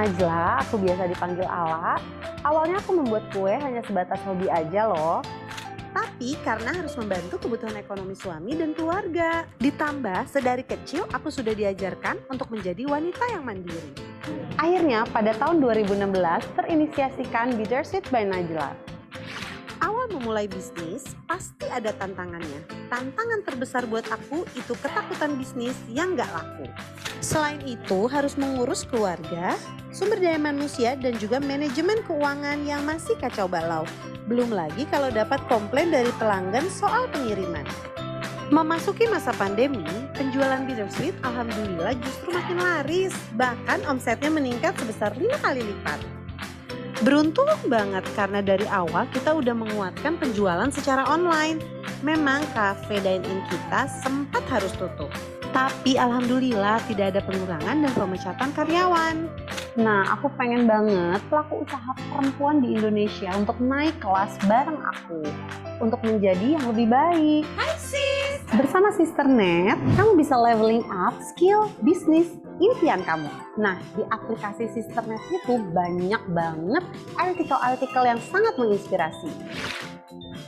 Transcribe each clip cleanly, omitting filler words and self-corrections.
Najla, aku biasa dipanggil Ala. Awalnya aku membuat kue hanya sebatas hobi aja loh. Tapi karena harus membantu kebutuhan ekonomi suami dan keluarga. Ditambah sedari kecil aku sudah diajarkan untuk menjadi wanita yang mandiri. Akhirnya pada tahun 2016 terinisiasikan Bittersweet by Najla. Awal memulai bisnis pasti ada tantangannya. Tantangan terbesar buat aku itu ketakutan bisnis yang gak laku. Selain itu harus mengurus keluarga, sumber daya manusia dan juga manajemen keuangan yang masih kacau balau. Belum lagi kalau dapat komplain dari pelanggan soal pengiriman. Memasuki masa pandemi, penjualan Bittersweet alhamdulillah justru makin laris. Bahkan omsetnya meningkat sebesar 5 kali lipat. Beruntung banget karena dari awal kita udah menguatkan penjualan secara online. Memang cafe dine-in kita sempat harus tutup. Tapi alhamdulillah tidak ada pengurangan dan pemecatan karyawan. Nah, aku pengen banget pelaku usaha perempuan di Indonesia untuk naik kelas bareng aku. Untuk menjadi yang lebih baik. Hai sis! Bersama Sisternet, kamu bisa leveling up skill, bisnis, impian kamu. Nah, di aplikasi Sisternet itu banyak banget artikel-artikel yang sangat menginspirasi.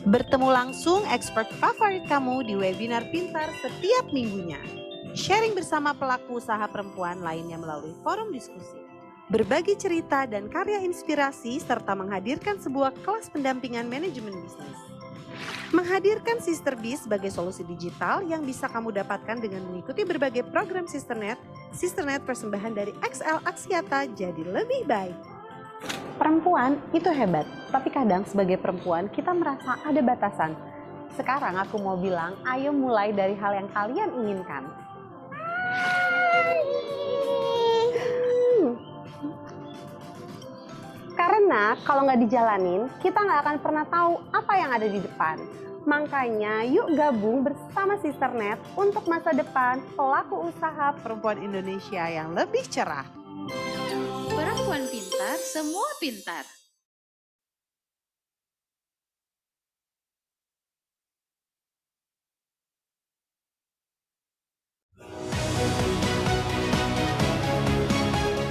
Bertemu langsung expert favorit kamu di webinar pintar setiap minggunya. Sharing bersama pelaku usaha perempuan lainnya melalui forum diskusi. Berbagi cerita dan karya inspirasi serta menghadirkan sebuah kelas pendampingan manajemen bisnis. Menghadirkan Sister Biz sebagai solusi digital yang bisa kamu dapatkan dengan mengikuti berbagai program Sisternet. Sisternet persembahan dari XL Axiata jadi lebih baik. Perempuan itu hebat, tapi kadang sebagai perempuan kita merasa ada batasan. Sekarang aku mau bilang, ayo mulai dari hal yang kalian inginkan. Karena kalau nggak dijalanin, kita nggak akan pernah tahu apa yang ada di depan. Makanya yuk gabung bersama Sisternet untuk masa depan pelaku usaha perempuan Indonesia yang lebih cerah. Perempuan pintar, semua pintar.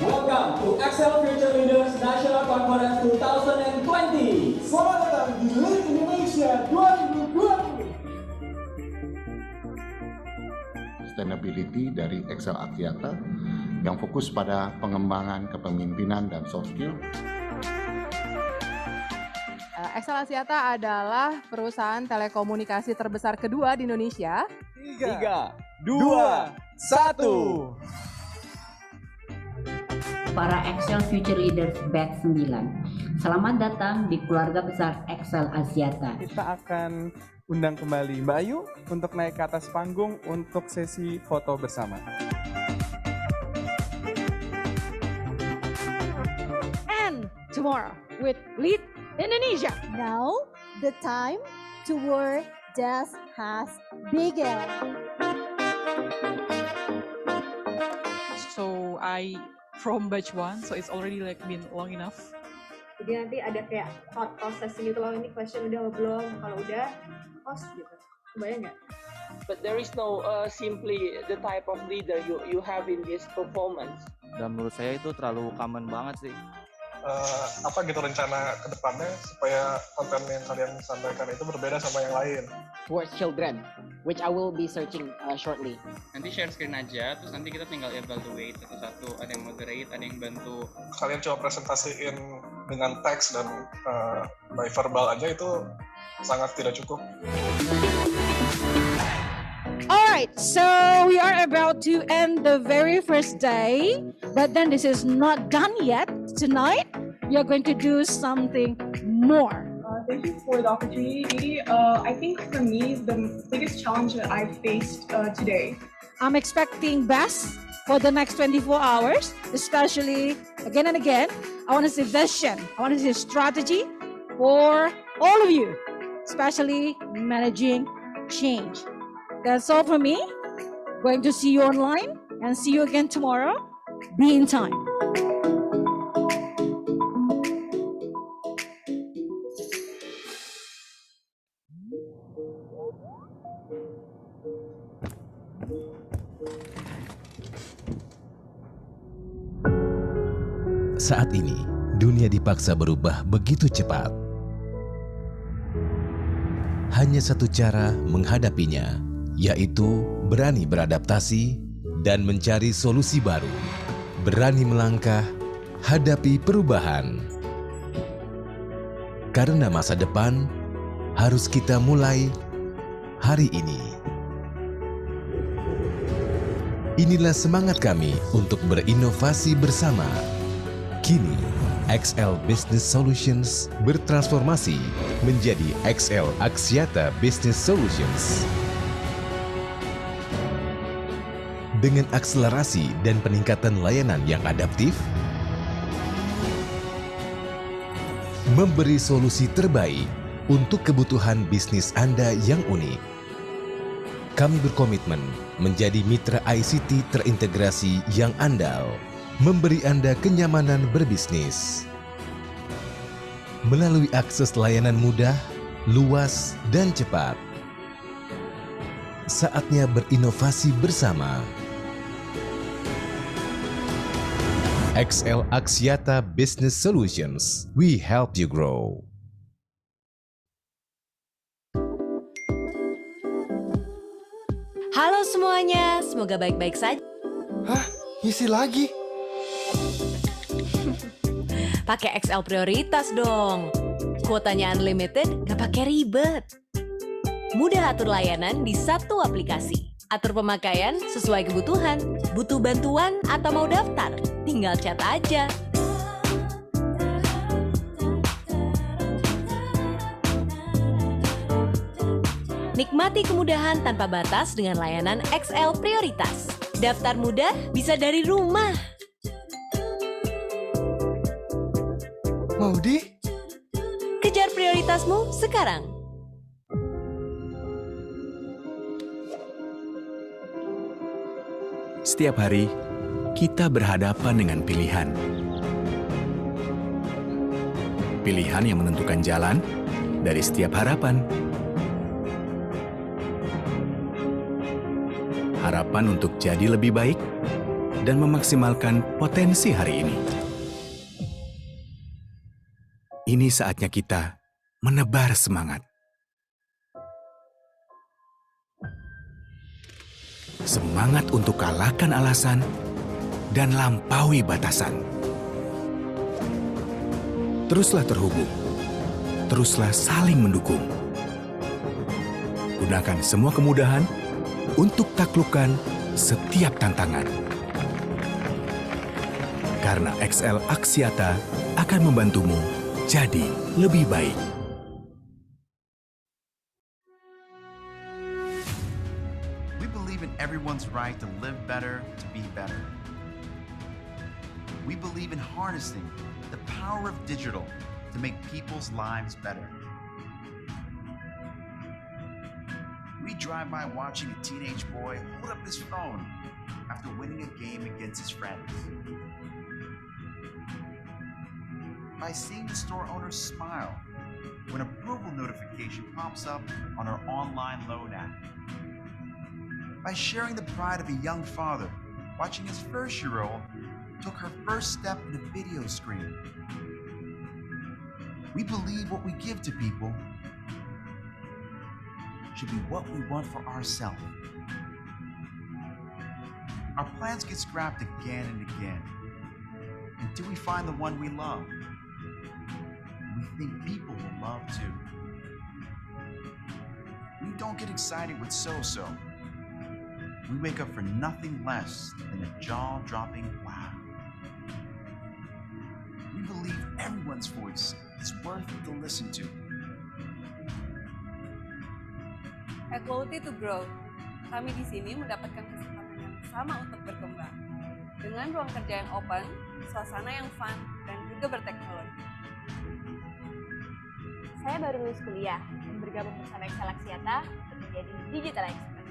Welcome to Excel Future Leaders National Conference 2020. Selamat datang di Lead Indonesia 2020. Sustainability dari Excel Axiata yang fokus pada pengembangan kepemimpinan dan soft skill. Excel Axiata adalah perusahaan telekomunikasi terbesar kedua di Indonesia. 3, 2, 1. Para Excel Future Leaders Batch 9. Selamat datang di keluarga besar Excel Axiata. Kita akan undang kembali Mbak Ayu untuk naik ke atas panggung untuk sesi foto bersama. And tomorrow with Lead Indonesia. Now the time to work just has begun. So I from batch 1, so it's already like been long enough. Jadi nanti ada kayak thought process gitu loh, ini question udah belum, kalau udah host gitu. Kebayang nggak? But there is no simply the type of leader you have in this performance. Dan menurut saya itu terlalu common banget sih. Apa gitu rencana ke depannya supaya konten yang kalian sampaikan itu berbeda sama yang lain. Towards children, which I will be searching shortly. Nanti share screen aja, terus nanti kita tinggal evaluate satu-satu. Ada yang moderate, ada yang bantu. Kalian coba presentasiin dengan teks dan by verbal aja itu sangat tidak cukup. Alright, so we are about to end the very first day, but then this is not done yet. Tonight, we are going to do something more. Thank you for the opportunity. I think for me, the biggest challenge that I've faced today. I'm expecting best for the next 24 hours, especially again and again. I want to see vision. I want to see strategy for all of you, especially managing change. That's all for me. Going to see you online and see you again tomorrow. Be in time. Saat ini, dunia dipaksa berubah begitu cepat. Hanya satu cara menghadapinya, yaitu berani beradaptasi dan mencari solusi baru. Berani melangkah, hadapi perubahan. Karena masa depan harus kita mulai hari ini. Inilah semangat kami untuk berinovasi bersama. Kini, XL Business Solutions bertransformasi menjadi XL Axiata Business Solutions. Dengan akselerasi dan peningkatan layanan yang adaptif, memberi solusi terbaik untuk kebutuhan bisnis Anda yang unik. Kami berkomitmen menjadi mitra ICT terintegrasi yang andal, memberi Anda kenyamanan berbisnis. Melalui akses layanan mudah, luas, dan cepat. Saatnya berinovasi bersama. XL Axiata Business Solutions, we help you grow. Halo semuanya, semoga baik-baik saja. Hah? Ngisi lagi? Pakai XL Prioritas dong. Kuotanya unlimited, gak pakai ribet. Mudah atur layanan di satu aplikasi. Atur pemakaian sesuai kebutuhan. Butuh bantuan atau mau daftar? Tinggal chat aja. Nikmati kemudahan tanpa batas dengan layanan XL Prioritas. Daftar mudah bisa dari rumah. Maudi? Kejar prioritasmu sekarang. Setiap hari, kita berhadapan dengan pilihan. Pilihan yang menentukan jalan dari setiap harapan. Harapan untuk jadi lebih baik dan memaksimalkan potensi hari ini. Ini saatnya kita menebar semangat. Semangat untuk kalahkan alasan dan lampaui batasan. Teruslah terhubung. Teruslah saling mendukung. Gunakan semua kemudahan untuk taklukkan setiap tantangan. Karena XL Axiata akan membantumu jadi lebih baik. We believe in everyone's right to live better, to be better. We believe in harnessing the power of digital to make people's lives better. We drive by watching a teenage boy hold up his phone after winning a game against his friends. By seeing the store owner smile when approval notification pops up on our online loan app. By sharing the pride of a young father watching his first-year-old took her first step in a video screen. We believe what we give to people should be what we want for ourselves. Our plans get scrapped again and again until we find the one we love. We think people will love too. We don't get excited with so-so. We wake up for nothing less than a jaw-dropping wow. We believe everyone's voice is worth it to listen to. Equality to grow. Kami di sini mendapatkan kesempatan yang sama untuk berkembang. Dengan ruang kerja yang open, suasana yang fun, dan juga berteknologi. Saya baru lulus kuliah dan bergabung bersama XL Axiata untuk menjadi digital expert.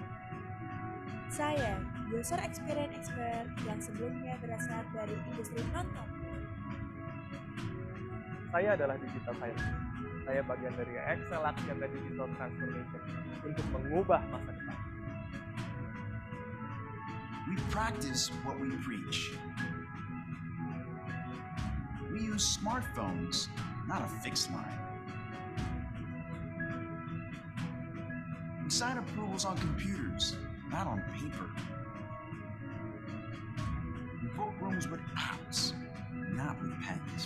Saya user experience expert yang sebelumnya berasal dari industri non-tech. Saya adalah digital scientist. Saya bagian dari XL Axiata Digital Transformation untuk mengubah masa depan. We practice what we preach. use smartphones, not a fixed line. We sign approvals on computers, not on paper. We book rooms with apps, not with pens.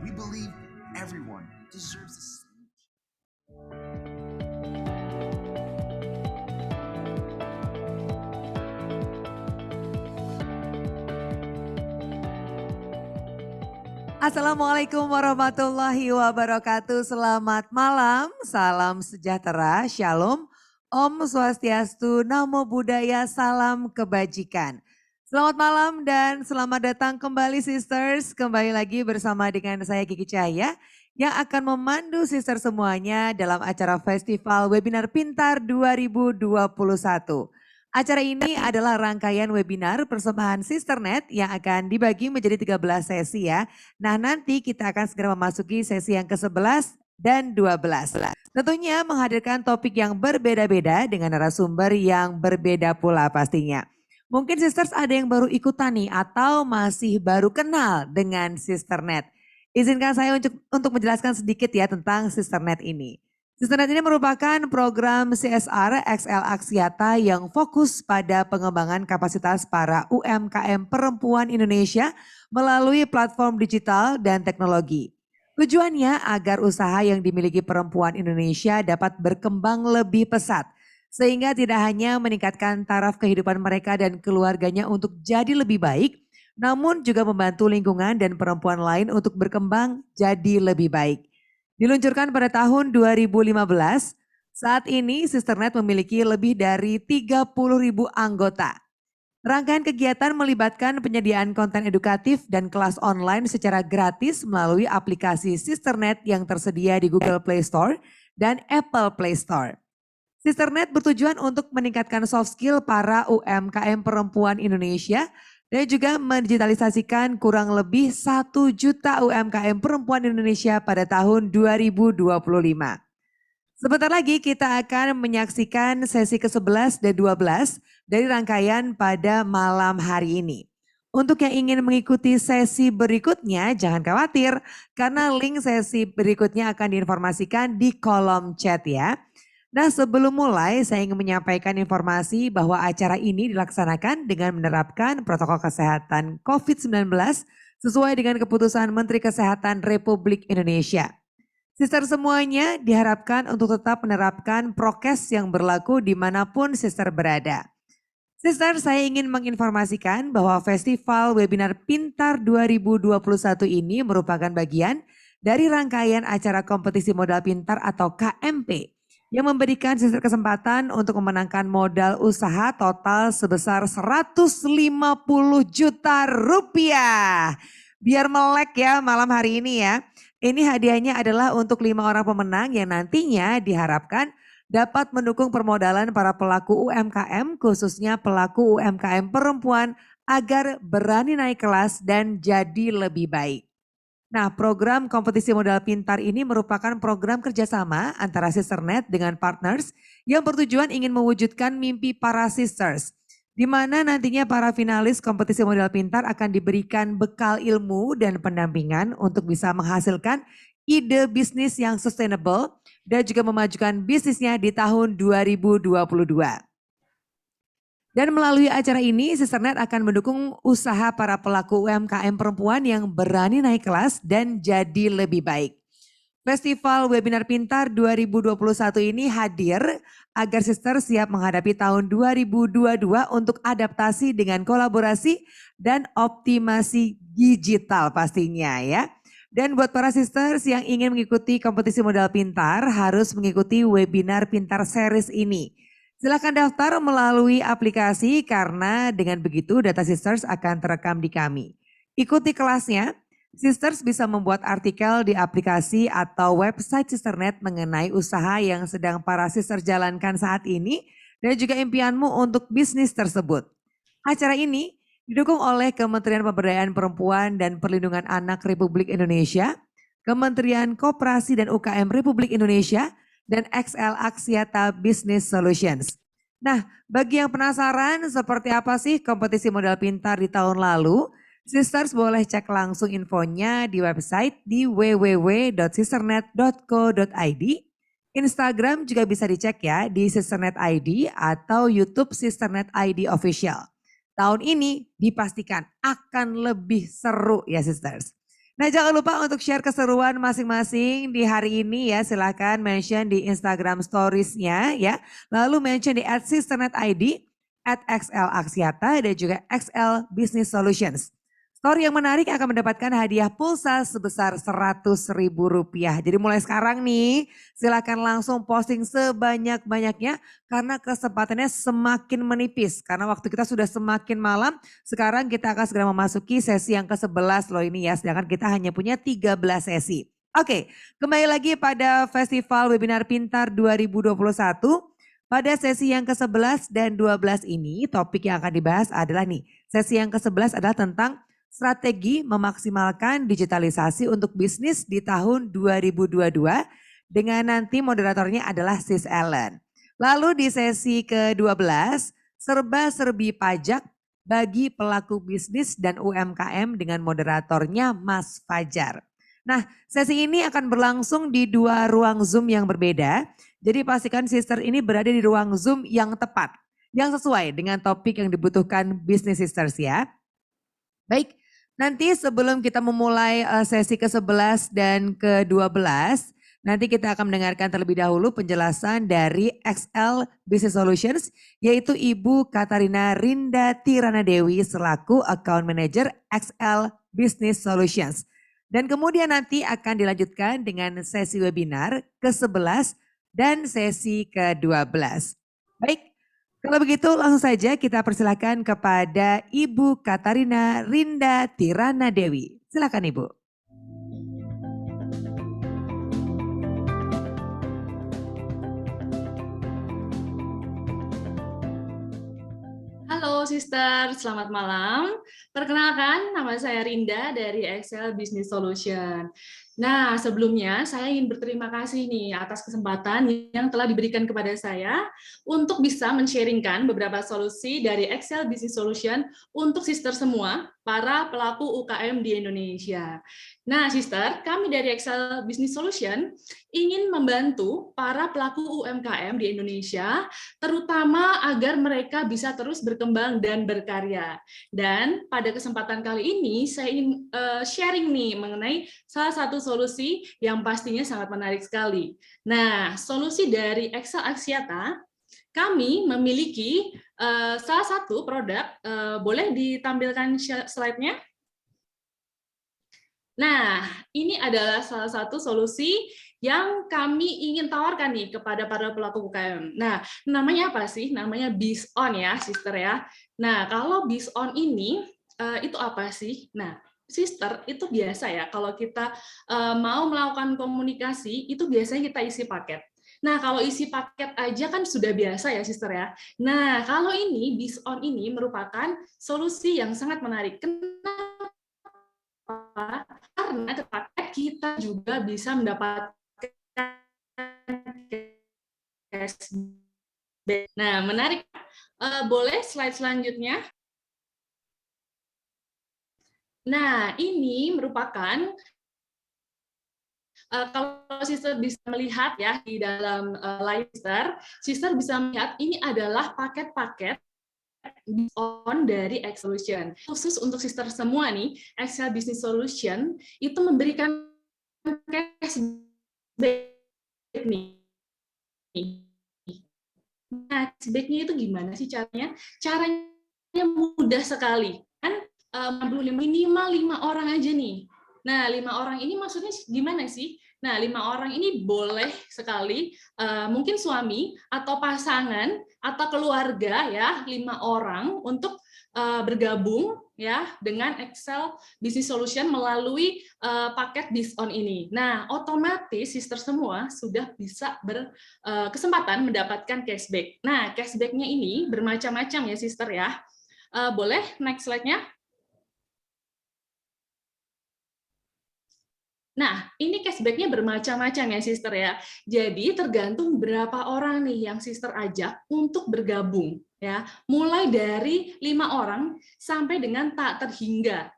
We believe everyone deserves the same. Assalamualaikum warahmatullahi wabarakatuh. Selamat malam, salam sejahtera, shalom, Om Swastiastu, Namo Buddhaya, salam kebajikan. Selamat malam dan selamat datang kembali sisters. Kembali lagi bersama dengan saya Kiki Cahya yang akan memandu sister semuanya dalam acara Festival Webinar Pintar 2021. Acara ini adalah rangkaian webinar persembahan Sisternet yang akan dibagi menjadi 13 sesi ya. Nah nanti kita akan segera memasuki sesi yang ke-11 dan 12. Tentunya menghadirkan topik yang berbeda-beda dengan narasumber yang berbeda pula pastinya. Mungkin sisters ada yang baru ikutan nih atau masih baru kenal dengan Sisternet. Izinkan saya untuk menjelaskan sedikit ya tentang Sisternet ini. Sisternet ini merupakan program CSR XL Axiata yang fokus pada pengembangan kapasitas para UMKM perempuan Indonesia melalui platform digital dan teknologi. Tujuannya agar usaha yang dimiliki perempuan Indonesia dapat berkembang lebih pesat, sehingga tidak hanya meningkatkan taraf kehidupan mereka dan keluarganya untuk jadi lebih baik, namun juga membantu lingkungan dan perempuan lain untuk berkembang jadi lebih baik. Diluncurkan pada tahun 2015, saat ini Sisternet memiliki lebih dari 30.000 anggota. Rangkaian kegiatan melibatkan penyediaan konten edukatif dan kelas online secara gratis melalui aplikasi Sisternet yang tersedia di Google Play Store dan Apple Play Store. Sisternet bertujuan untuk meningkatkan soft skill para UMKM perempuan Indonesia dan juga mendigitalisasikan kurang lebih 1 juta UMKM perempuan Indonesia pada tahun 2025. Sebentar lagi kita akan menyaksikan sesi ke-11 dan 12 dari rangkaian pada malam hari ini. Untuk yang ingin mengikuti sesi berikutnya jangan khawatir karena link sesi berikutnya akan diinformasikan di kolom chat ya. Nah sebelum mulai saya ingin menyampaikan informasi bahwa acara ini dilaksanakan dengan menerapkan protokol kesehatan COVID-19 sesuai dengan keputusan Menteri Kesehatan Republik Indonesia. Sister semuanya diharapkan untuk tetap menerapkan prokes yang berlaku dimanapun sister berada. Sister saya ingin menginformasikan bahwa Festival Webinar Pintar 2021 ini merupakan bagian dari rangkaian acara kompetisi modal pintar atau KMP. Yang memberikan sister kesempatan untuk memenangkan modal usaha total sebesar 150 juta rupiah. Biar melek ya malam hari ini ya. Ini hadiahnya adalah untuk 5 orang pemenang yang nantinya diharapkan dapat mendukung permodalan para pelaku UMKM khususnya pelaku UMKM perempuan agar berani naik kelas dan jadi lebih baik. Nah, program kompetisi modal pintar ini merupakan program kerjasama antara Sisternet dengan partners yang bertujuan ingin mewujudkan mimpi para sisters. Di mana nantinya para finalis kompetisi modal pintar akan diberikan bekal ilmu dan pendampingan untuk bisa menghasilkan ide bisnis yang sustainable dan juga memajukan bisnisnya di tahun 2022. Dan melalui acara ini, Sisternet akan mendukung usaha para pelaku UMKM perempuan yang berani naik kelas dan jadi lebih baik. Festival Webinar Pintar 2021 ini hadir agar sister siap menghadapi tahun 2022 untuk adaptasi dengan kolaborasi dan optimasi digital pastinya ya. Dan buat para sisters yang ingin mengikuti kompetisi modal pintar harus mengikuti Webinar Pintar Series ini. Silakan daftar melalui aplikasi karena dengan begitu data sisters akan terekam di kami. Ikuti kelasnya, sisters bisa membuat artikel di aplikasi atau website Sisternet mengenai usaha yang sedang para sisters jalankan saat ini dan juga impianmu untuk bisnis tersebut. Acara ini didukung oleh Kementerian Pemberdayaan Perempuan dan Perlindungan Anak Republik Indonesia, Kementerian Koperasi dan UKM Republik Indonesia, dan XL Axiata Business Solutions. Nah, bagi yang penasaran seperti apa sih kompetisi modal pintar di tahun lalu, Sisters boleh cek langsung infonya di website di www.sisternet.co.id. Instagram juga bisa dicek ya di Sisternet ID atau YouTube Sisternet ID Official. Tahun ini dipastikan akan lebih seru ya sisters. Nah jangan lupa untuk share keseruan masing-masing di hari ini ya. Silahkan mention di Instagram Stories-nya ya. Lalu mention di @sisternet_id, @XL_Aksiata dan juga XL Business Solutions. Story yang menarik akan mendapatkan hadiah pulsa sebesar Rp100.000. Jadi mulai sekarang nih silakan langsung posting sebanyak-banyaknya karena kesempatannya semakin menipis. Karena waktu kita sudah semakin malam, sekarang kita akan segera memasuki sesi yang ke-11 loh ini ya. Sedangkan kita hanya punya 13 sesi. Oke, kembali lagi pada Festival Webinar Pintar 2021. Pada sesi yang ke-11 dan 12 ini topik yang akan dibahas adalah nih. Sesi yang ke-11 adalah tentang strategi memaksimalkan digitalisasi untuk bisnis di tahun 2022 dengan nanti moderatornya adalah Sis Ellen. Lalu di sesi ke-12 serba-serbi pajak bagi pelaku bisnis dan UMKM dengan moderatornya Mas Fajar. Nah sesi ini akan berlangsung di 2 ruang Zoom yang berbeda. Jadi pastikan sister ini berada di ruang Zoom yang tepat. Yang sesuai dengan topik yang dibutuhkan bisnis sisters ya. Baik. Nanti sebelum kita memulai sesi ke-11 dan ke-12, nanti kita akan mendengarkan terlebih dahulu penjelasan dari XL Business Solutions, yaitu Ibu Katarina Rinda Tirana Dewi selaku Account Manager XL Business Solutions. Dan kemudian nanti akan dilanjutkan dengan sesi webinar ke-11 dan sesi ke-12. Baik. Kalau begitu langsung saja kita persilakan kepada Ibu Katarina Rinda Tirana Dewi. Silakan Ibu. Halo sister, selamat malam. Perkenalkan, nama saya Rinda dari XL Business Solution. Nah, sebelumnya saya ingin berterima kasih nih atas kesempatan yang telah diberikan kepada saya untuk bisa men-sharingkan beberapa solusi dari XL Business Solution untuk sister semua, para pelaku UKM di Indonesia. Nah, sister, kami dari XL Business Solution ingin membantu para pelaku UMKM di Indonesia, terutama agar mereka bisa terus berkembang dan berkarya. Dan pada kesempatan kali ini, saya ingin sharing nih mengenai salah satu solusi yang pastinya sangat menarik sekali. Nah, solusi dari XL Aksiata, kami memiliki salah satu produk, boleh ditampilkan slide-nya? Nah, ini adalah salah satu solusi yang kami ingin tawarkan nih kepada para pelaku UKM. Nah, namanya apa sih? Namanya BizOn ya, sister ya. Nah, kalau BizOn ini, itu apa sih? Nah, sister, itu biasa ya, kalau kita mau melakukan komunikasi, itu biasanya kita isi paket. Nah, kalau isi paket aja kan sudah biasa ya, sister ya. Nah, kalau ini, BizOn ini merupakan solusi yang sangat menarik. Kenapa? Karena paket kita juga bisa mendapatkan cashback. Nah, menarik. Boleh slide selanjutnya? Nah, ini merupakan kalau sister bisa melihat ya di dalam layar sister bisa melihat ini adalah paket-paket BizOn dari XL Solution. Khusus untuk sister semua nih, XL Business Solution itu memberikan cashback nih. Nah, cashback-nya itu gimana sih caranya? Caranya mudah sekali. Kan minimal 5 orang aja nih. Nah, 5 orang ini maksudnya gimana sih? Nah, 5 orang ini boleh sekali, mungkin suami atau pasangan atau keluarga ya, 5 orang untuk bergabung ya dengan XL Business Solution melalui paket BizOn ini. Nah, otomatis sister semua sudah bisa berkesempatan mendapatkan cashback. Nah, cashback-nya ini bermacam-macam ya sister ya. Boleh next slide-nya? Nah, ini cashback-nya bermacam-macam ya, sister ya. Jadi tergantung berapa orang nih yang sister ajak untuk bergabung ya. Mulai dari 5 orang sampai dengan tak terhingga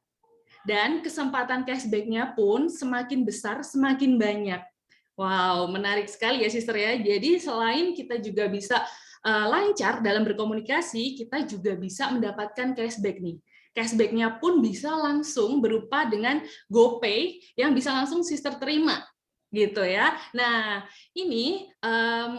Dan kesempatan cashback-nya pun semakin besar, semakin banyak. Wow, menarik sekali ya Sister ya. Jadi selain kita juga bisa lancar dalam berkomunikasi, kita juga bisa mendapatkan cashback nih. Cashback-nya pun bisa langsung berupa dengan GoPay yang bisa langsung Sister terima, gitu ya. Nah, ini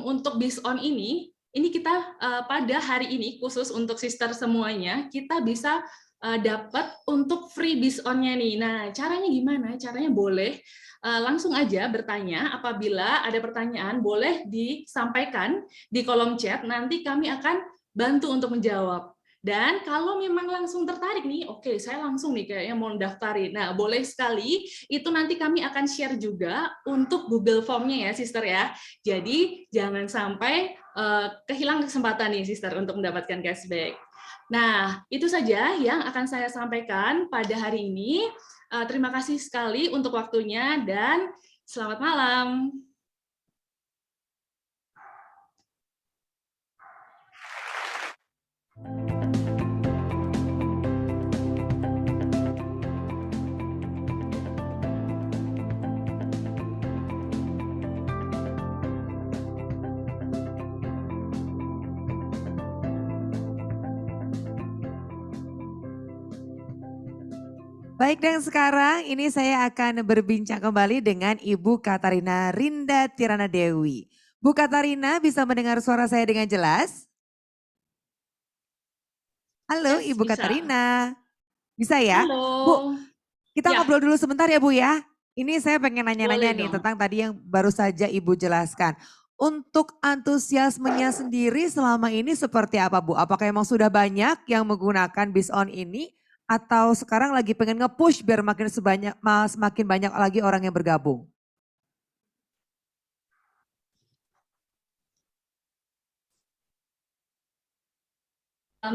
untuk Biz On ini kita pada hari ini khusus untuk Sister semuanya, kita bisa dapat untuk free Biz On-nya nih. Nah, caranya gimana? Caranya boleh langsung aja bertanya, apabila ada pertanyaan boleh disampaikan di kolom chat, nanti kami akan bantu untuk menjawab. Dan kalau memang langsung tertarik nih, oke, saya langsung nih kayaknya mau daftarin. Nah, boleh sekali, itu nanti kami akan share juga untuk Google Form-nya ya, Sister ya. Jadi, jangan sampai kehilangan kesempatan nih, Sister, untuk mendapatkan cashback. Nah, itu saja yang akan saya sampaikan pada hari ini. Terima kasih sekali untuk waktunya dan selamat malam. Baik, dan sekarang ini saya akan berbincang kembali dengan Ibu Katarina Rinda Tirana Dewi. Bu Katarina, bisa mendengar suara saya dengan jelas? Halo, Yes, Ibu bisa. Katarina. Bisa ya? Halo. Bu, kita Ya. ngobrol dulu sebentar ya Bu ya. Ini saya pengen nanya-nanya Boleh nih dong. tentang tadi yang baru saja Ibu jelaskan. Untuk antusiasmenya sendiri selama ini seperti apa Bu? Apakah emang sudah banyak yang menggunakan Biz On ini? Atau sekarang lagi pengen nge-push biar semakin banyak lagi orang yang bergabung?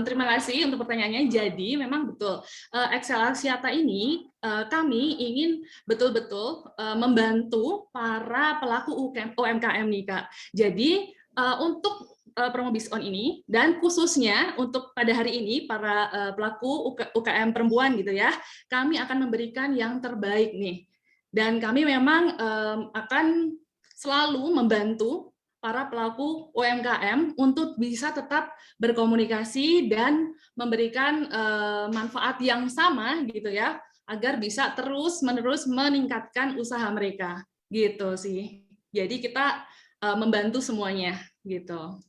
Terima kasih untuk pertanyaannya. Jadi memang betul, Excel Axiata ini kami ingin betul-betul membantu para pelaku UMKM nih Kak. Jadi untuk promo Biz On ini dan khususnya untuk pada hari ini para pelaku UKM perempuan gitu ya, kami akan memberikan yang terbaik nih. Dan kami memang akan selalu membantu para pelaku UMKM untuk bisa tetap berkomunikasi dan memberikan manfaat yang sama gitu ya, agar bisa terus-menerus meningkatkan usaha mereka gitu sih. Jadi kita membantu semuanya gitu.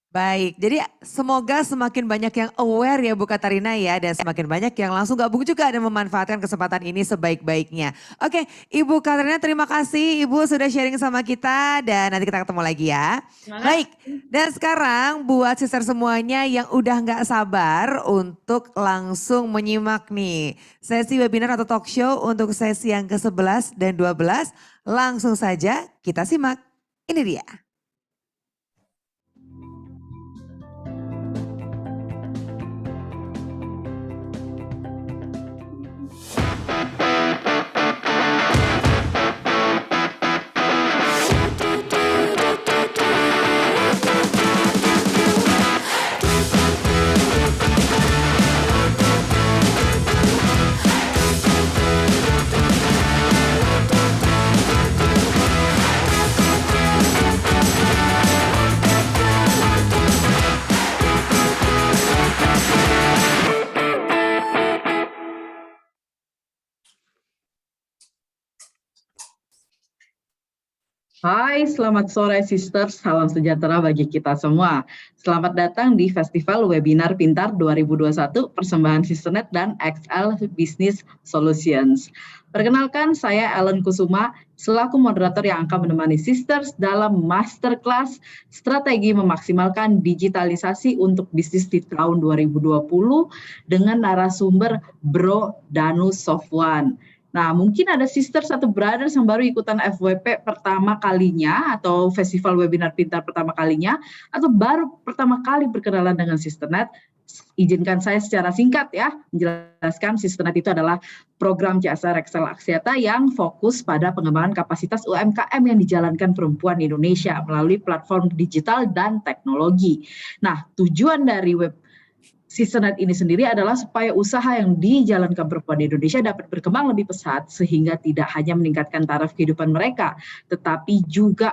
Baik, jadi semoga semakin banyak yang aware ya Bu Katarina ya, dan semakin banyak yang langsung gabung juga dan memanfaatkan kesempatan ini sebaik-baiknya. Oke, Ibu Katarina terima kasih Ibu sudah sharing sama kita dan nanti kita ketemu lagi ya. Baik, dan sekarang buat sister semuanya yang udah nggak sabar untuk langsung menyimak nih sesi webinar atau talk show untuk sesi yang ke-11 dan 12, langsung saja kita simak. Ini dia. Hai, selamat sore sisters, salam sejahtera bagi kita semua. Selamat datang di Festival Webinar Pintar 2021 persembahan Sisternet dan XL Business Solutions. Perkenalkan, saya Ellen Kusuma, selaku moderator yang akan menemani sisters dalam masterclass strategi memaksimalkan digitalisasi untuk bisnis di tahun 2020 dengan narasumber Bro Danu Sofwan. Nah, mungkin ada sisters atau brothers yang baru ikutan FWP pertama kalinya atau Festival Webinar Pintar pertama kalinya atau baru pertama kali berkenalan dengan Sisternet. Izinkan saya secara singkat ya menjelaskan Sisternet itu adalah program jasa Excel Axiata yang fokus pada pengembangan kapasitas UMKM yang dijalankan perempuan Indonesia melalui platform digital dan teknologi. Nah, tujuan dari Sisternet ini sendiri adalah supaya usaha yang dijalankan perempuan di Indonesia dapat berkembang lebih pesat sehingga tidak hanya meningkatkan taraf kehidupan mereka, tetapi juga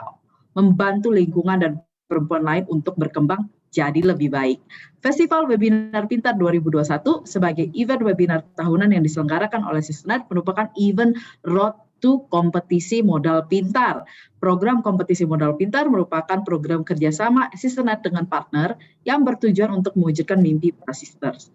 membantu lingkungan dan perempuan lain untuk berkembang jadi lebih baik. Festival Webinar Pintar 2021 sebagai event webinar tahunan yang diselenggarakan oleh Sisternet merupakan event Road to Kompetisi Modal Pintar. Program Kompetisi Modal Pintar merupakan program kerjasama Sisternet dengan partner yang bertujuan untuk mewujudkan mimpi para sisters.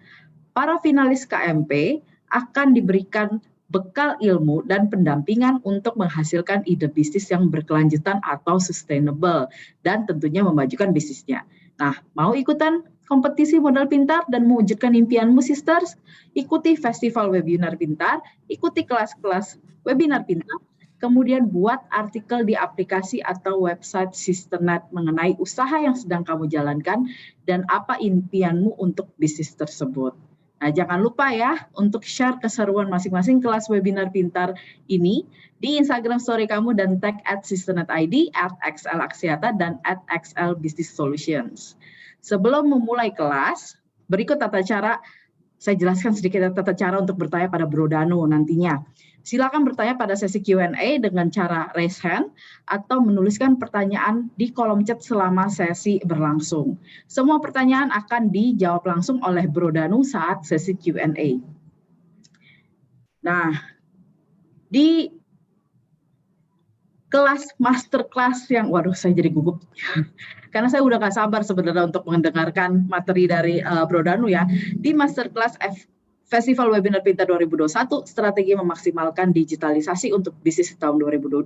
Para finalis KMP akan diberikan bekal ilmu dan pendampingan untuk menghasilkan ide bisnis yang berkelanjutan atau sustainable dan tentunya memajukan bisnisnya. Nah, mau ikutan kompetisi modal pintar dan mewujudkan impianmu sisters? Ikuti Festival Webinar Pintar, ikuti kelas-kelas webinar pintar, kemudian buat artikel di aplikasi atau website Sisternet mengenai usaha yang sedang kamu jalankan dan apa impianmu untuk bisnis tersebut. Nah, jangan lupa ya untuk share keseruan masing-masing kelas webinar pintar ini di Instagram story kamu dan tag @sisternetid, @xlaksiata, dan @xlbusinesssolutions. Sebelum memulai kelas, berikut tata cara, saya jelaskan sedikit tata cara untuk bertanya pada Bro Danu nantinya. Silakan bertanya pada sesi Q&A dengan cara raise hand atau menuliskan pertanyaan di kolom chat selama sesi berlangsung. Semua pertanyaan akan dijawab langsung oleh Bro Danu saat sesi Q&A. Nah, di kelas masterclass yang, waduh saya jadi gugup, karena saya udah gak sabar sebenarnya untuk mendengarkan materi dari Bro Danu ya. Di masterclass Festival Webinar Pintar 2021, strategi memaksimalkan digitalisasi untuk bisnis tahun 2022,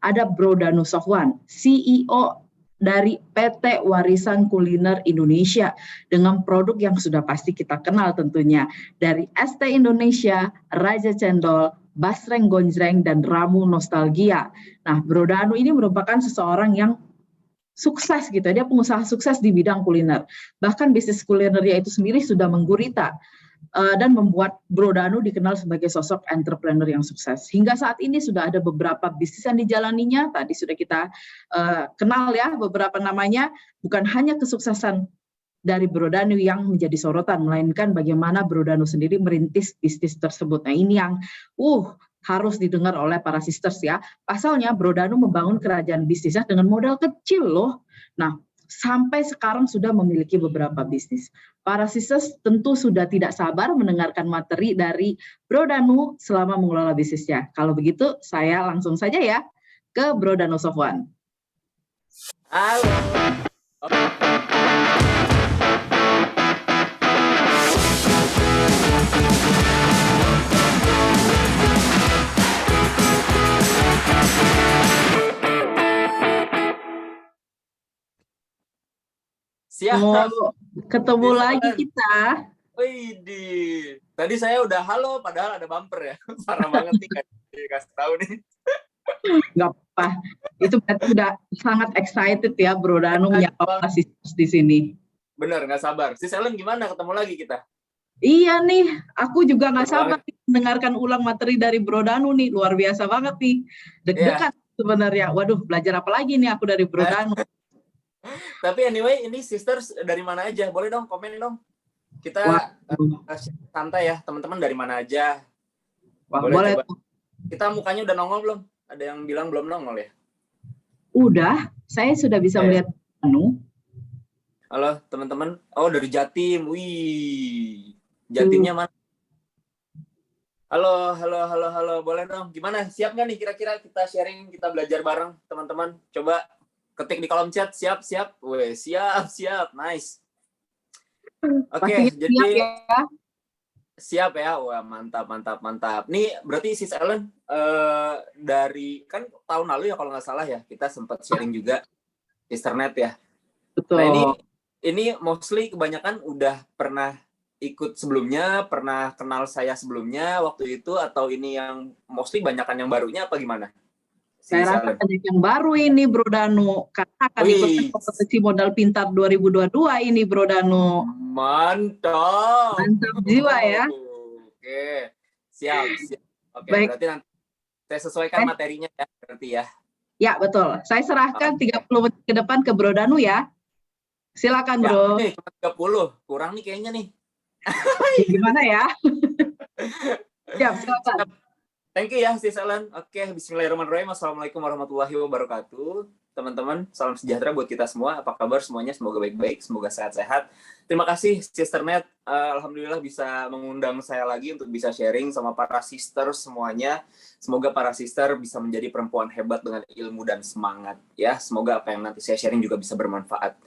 ada Bro Danu Sofwan, CEO dari PT Warisan Kuliner Indonesia, dengan produk yang sudah pasti kita kenal tentunya, dari ST Indonesia, Raja Cendol, Basreng Gonjreng, dan Ramu Nostalgia. Nah, Bro Danu ini merupakan seseorang yang sukses gitu, dia pengusaha sukses di bidang kuliner. Bahkan bisnis kulinernya itu sendiri sudah menggurita dan membuat Bro Danu dikenal sebagai sosok entrepreneur yang sukses. Hingga saat ini sudah ada beberapa bisnis yang dijalaninya, tadi sudah kita kenal ya beberapa namanya, bukan hanya kesuksesan dari Bro Danu yang menjadi sorotan, melainkan bagaimana Bro Danu sendiri merintis bisnis tersebut. Nah, ini yang harus didengar oleh para sisters ya. Pasalnya Bro Danu membangun kerajaan bisnisnya dengan modal kecil loh. Nah, sampai sekarang sudah memiliki beberapa bisnis. Para sisters tentu sudah tidak sabar mendengarkan materi dari Bro Danu selama mengelola bisnisnya. Kalau begitu, saya langsung saja ya ke Bro Danu Sofwan. Halo. Siap. Ketemu lagi kita. Widih. Tadi saya udah halo, padahal ada bumper ya. Parah banget nih, kasih tahu nih. Nggak apa-apa. Itu berarti udah sangat excited ya Bro Danu menyapa sisters di sini. Bener, nggak sabar. Sis Ellen gimana ketemu lagi kita? Iya nih, aku juga nggak sabar mendengarkan ulang materi dari Bro Danu nih. Luar biasa banget nih. Deg-degan sebenarnya. Waduh, belajar apa lagi nih aku dari Bro Danu. Tapi anyway, ini sisters dari mana aja? Boleh dong, komen dong. Kita santai ya, teman-teman dari mana aja. Boleh. Coba. Kita mukanya udah nongol belum? Ada yang bilang belum nongol ya? Udah, saya sudah bisa melihat Anu. Halo teman-teman. Oh, dari Jatim. Wih. Jatimnya mana? Halo. Boleh dong. Gimana? Siap nggak nih kira-kira kita sharing, kita belajar bareng teman-teman? Coba ketik di kolom chat, siap. Weh, siap. Nice. Oke, jadi siap ya. Wah, mantap. Nih berarti Sis Ellen dari kan tahun lalu ya kalau nggak salah ya, kita sempat sharing juga Sisternet ya. Betul. Nah, ini mostly kebanyakan udah pernah ikut sebelumnya, pernah kenal saya sebelumnya waktu itu, atau ini yang mostly banyakan yang barunya apa gimana? Saya rasa banyak yang baru ini Bro Danu, karena akan ikut kompetisi modal pintar 2022 ini Bro Danu. Mantap jiwa ya. Oke, siap. Oke, baik. Berarti nanti saya sesuaikan materinya ya, berarti ya. Ya, betul. Saya serahkan 30 menit ke depan ke Bro Danu ya. Silakan Bro. Nih, 30. Kurang nih kayaknya nih. Gimana ya? Siap, silakan. Thank you ya, Sis Ellen. Oke, bismillahirrahmanirrahim. Assalamualaikum warahmatullahi wabarakatuh. Teman-teman, salam sejahtera buat kita semua. Apa kabar semuanya? Semoga baik-baik, semoga sehat-sehat. Terima kasih, Sister Net. Alhamdulillah bisa mengundang saya lagi untuk bisa sharing sama para sister semuanya. Semoga para sister bisa menjadi perempuan hebat dengan ilmu dan semangat. Ya, semoga apa yang nanti saya sharing juga bisa bermanfaat.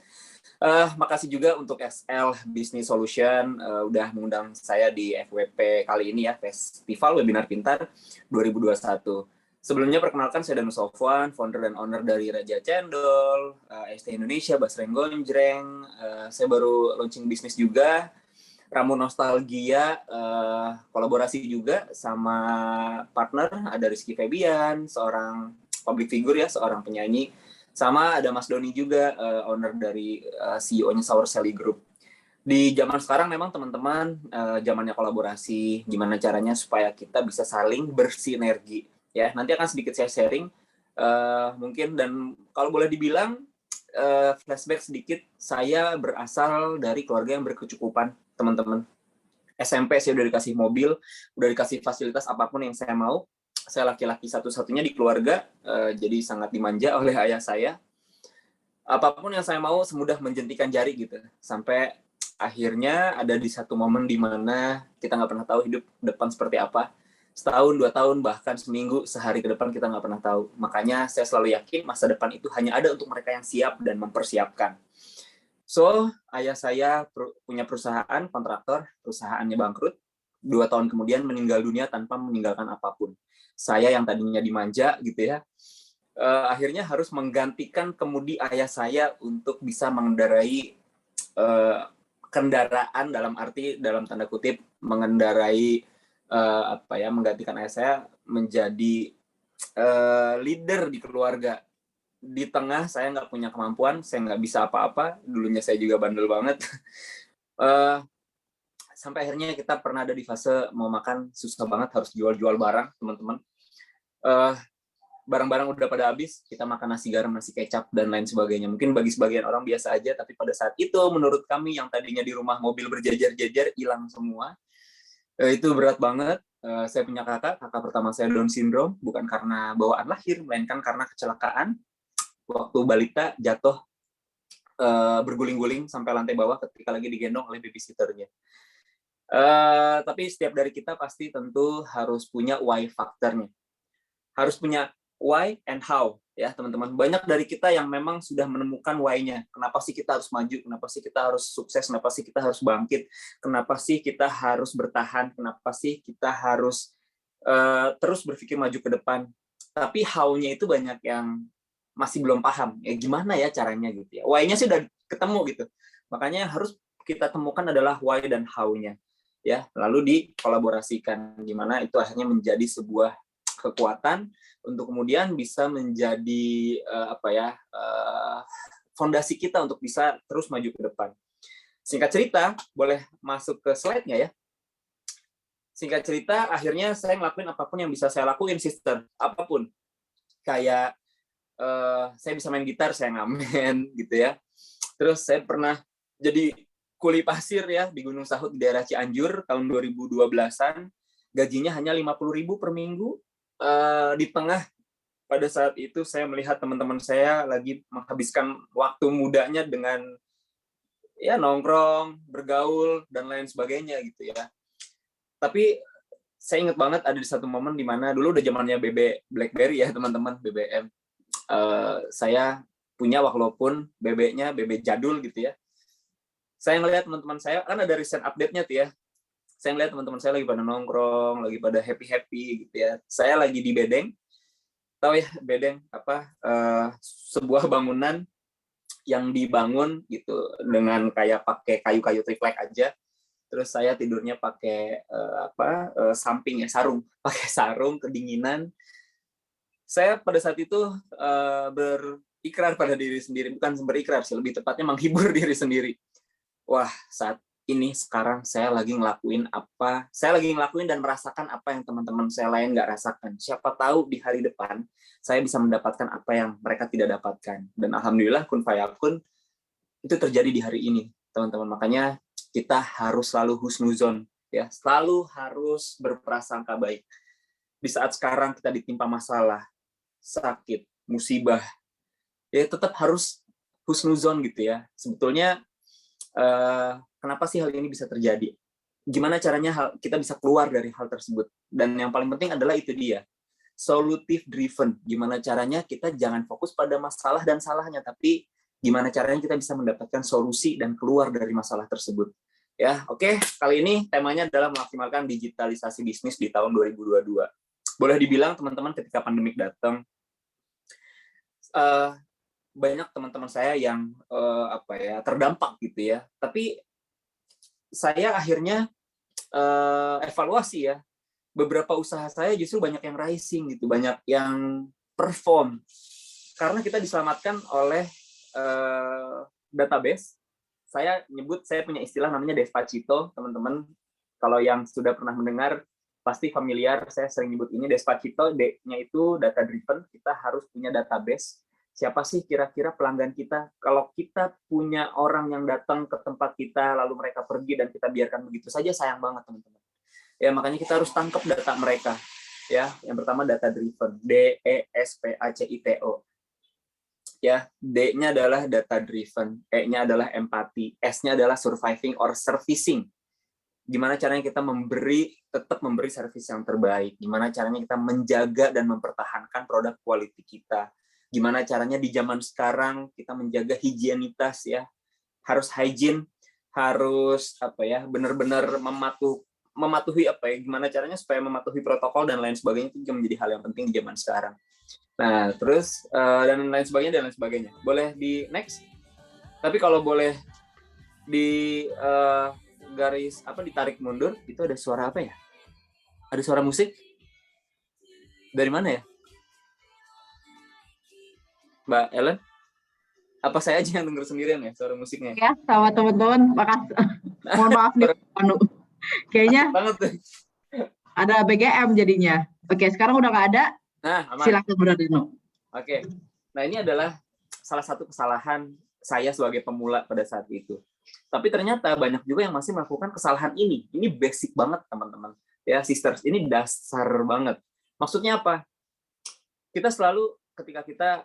Makasih juga untuk XL Business Solution udah mengundang saya di FWP kali ini ya, Festival Webinar Pintar 2021. Sebelumnya perkenalkan saya Danu Sofwan, founder dan owner dari Raja Cendol, ST Indonesia, Basreng Gonjreng. Saya baru launching bisnis juga, Ramu Nostalgia, kolaborasi juga sama partner, ada Rizky Febian, seorang public figure ya, seorang penyanyi. Sama ada Mas Doni juga, owner dari CEO-nya Sour Sally Group. Di zaman sekarang memang teman-teman, zamannya kolaborasi, gimana caranya supaya kita bisa saling bersinergi. Ya, nanti akan sedikit saya sharing, mungkin, dan kalau boleh dibilang, flashback sedikit, saya berasal dari keluarga yang berkecukupan, teman-teman. SMP saya udah dikasih mobil, udah dikasih fasilitas apapun yang saya mau. Saya laki-laki satu-satunya di keluarga, jadi sangat dimanja oleh ayah saya. Apapun yang saya mau semudah menjentikan jari gitu. Sampai akhirnya ada di satu momen di mana kita nggak pernah tahu hidup depan seperti apa. Setahun, 2 tahun, bahkan seminggu, sehari ke depan kita nggak pernah tahu. Makanya saya selalu yakin masa depan itu hanya ada untuk mereka yang siap dan mempersiapkan. So, ayah saya punya perusahaan kontraktor, perusahaannya bangkrut. 2 tahun kemudian meninggal dunia tanpa meninggalkan apapun. Saya yang tadinya dimanja gitu ya, akhirnya harus menggantikan kemudi ayah saya untuk bisa mengendarai kendaraan, dalam arti dalam tanda kutip mengendarai menggantikan ayah saya menjadi leader di keluarga. Di tengah saya nggak punya kemampuan, saya nggak bisa apa-apa, dulunya saya juga bandel banget. Sampai akhirnya kita pernah ada di fase mau makan susah banget, harus jual-jual barang, teman-teman. Barang-barang udah pada habis, kita makan nasi garam, nasi kecap, dan lain sebagainya. Mungkin bagi sebagian orang biasa aja, tapi pada saat itu menurut kami yang tadinya di rumah mobil berjajar-jajar, hilang semua. Itu berat banget. Saya punya kakak pertama saya Down syndrome, bukan karena bawaan lahir, melainkan karena kecelakaan. Waktu balita jatuh berguling-guling sampai lantai bawah ketika lagi digendong oleh babysitternya. Tapi setiap dari kita pasti tentu harus punya why faktornya. Harus punya why and how, ya teman-teman. Banyak dari kita yang memang sudah menemukan why-nya. Kenapa sih kita harus maju? Kenapa sih kita harus sukses? Kenapa sih kita harus bangkit? Kenapa sih kita harus bertahan? Kenapa sih kita harus terus berpikir maju ke depan? Tapi how-nya itu banyak yang masih belum paham. Ya gimana ya caranya gitu ya. Why-nya sih udah ketemu gitu. Makanya harus kita temukan adalah why dan how-nya. Ya, lalu dikolaborasikan gimana itu akhirnya menjadi sebuah kekuatan untuk kemudian bisa menjadi fondasi kita untuk bisa terus maju ke depan. Singkat cerita, boleh masuk ke slide-nya ya. Singkat cerita, akhirnya saya ngelakuin apapun yang bisa saya lakuin, sister, apapun. Kayak saya bisa main gitar, saya ngamen gitu ya. Terus saya pernah jadi kuli pasir ya di Gunung Sahut di daerah Cianjur tahun 2012-an. Gajinya hanya 50.000 per minggu. Di tengah pada saat itu saya melihat teman-teman saya lagi menghabiskan waktu mudanya dengan ya nongkrong, bergaul dan lain sebagainya gitu ya. Tapi saya ingat banget ada di satu momen di mana dulu udah zamannya BlackBerry ya teman-teman, BBM. Saya punya walaupun BB-nya BB jadul gitu ya. Saya ngelihat teman-teman saya, kan ada recent update-nya tuh ya. Saya ngelihat teman-teman saya lagi pada nongkrong, lagi pada happy-happy gitu ya. Saya lagi di Bedeng. Tahu ya Bedeng apa? Sebuah bangunan yang dibangun gitu dengan kayak pakai kayu-kayu triplek aja. Terus saya tidurnya pakai samping ya, sarung. Pakai sarung, kedinginan. Saya pada saat itu berikrar pada diri sendiri, bukan berikrar sih, lebih tepatnya menghibur diri sendiri. Wah, saat ini sekarang saya lagi ngelakuin dan merasakan apa yang teman-teman saya lain nggak rasakan. Siapa tahu di hari depan saya bisa mendapatkan apa yang mereka tidak dapatkan. Dan alhamdulillah kun fayakun itu terjadi di hari ini, teman-teman. Makanya kita harus selalu husnuzon, ya, selalu harus berprasangka baik. Di saat sekarang kita ditimpa masalah, sakit, musibah, ya tetap harus husnuzon gitu ya. Sebetulnya kenapa sih hal ini bisa terjadi? Gimana caranya kita bisa keluar dari hal tersebut? Dan yang paling penting adalah itu dia, solutif driven. Gimana caranya kita jangan fokus pada masalah dan salahnya, tapi gimana caranya kita bisa mendapatkan solusi dan keluar dari masalah tersebut. Ya, oke. Kali ini temanya adalah memaksimalkan digitalisasi bisnis di tahun 2022. Boleh dibilang teman-teman ketika pandemik datang, banyak teman-teman saya yang terdampak gitu ya. Tapi saya akhirnya evaluasi ya. Beberapa usaha saya justru banyak yang rising gitu, banyak yang perform. Karena kita diselamatkan oleh database. Saya punya istilah namanya Despacito, teman-teman. Kalau yang sudah pernah mendengar, pasti familiar, saya sering nyebut ini Despacito, D-nya itu data driven, kita harus punya database. Siapa sih kira-kira pelanggan kita? Kalau kita punya orang yang datang ke tempat kita, lalu mereka pergi dan kita biarkan begitu saja, sayang banget, teman-teman. Ya, makanya kita harus tangkap data mereka. Ya, yang pertama data driven, DESPACITO. Ya, D-nya adalah data driven, E-nya adalah empati, S-nya adalah surviving or servicing. Gimana caranya kita tetap memberi servis yang terbaik, gimana caranya kita menjaga dan mempertahankan produk quality kita, gimana caranya di zaman sekarang kita menjaga higienitas ya, harus hygiene, harus benar-benar mematuhi gimana caranya supaya mematuhi protokol dan lain sebagainya, itu juga menjadi hal yang penting di zaman sekarang. Nah, terus dan lain sebagainya. Boleh di next? Tapi kalau boleh di ditarik mundur, itu ada suara apa ya? Ada suara musik? Dari mana ya? Mbak Ellen? Apa saya aja yang denger sendirian ya suara musiknya? Ya, sama teman-teman, makasih. Mohon maaf nih, Anu. Kayaknya ada BGM jadinya. Oke, sekarang udah nggak ada. Nah, aman. Silakan Bro Dino. Oke. Nah, ini adalah salah satu kesalahan saya sebagai pemula pada saat itu. Tapi ternyata banyak juga yang masih melakukan kesalahan ini. Ini basic banget, teman-teman. Ya, sisters, ini dasar banget. Maksudnya apa? Kita selalu ketika kita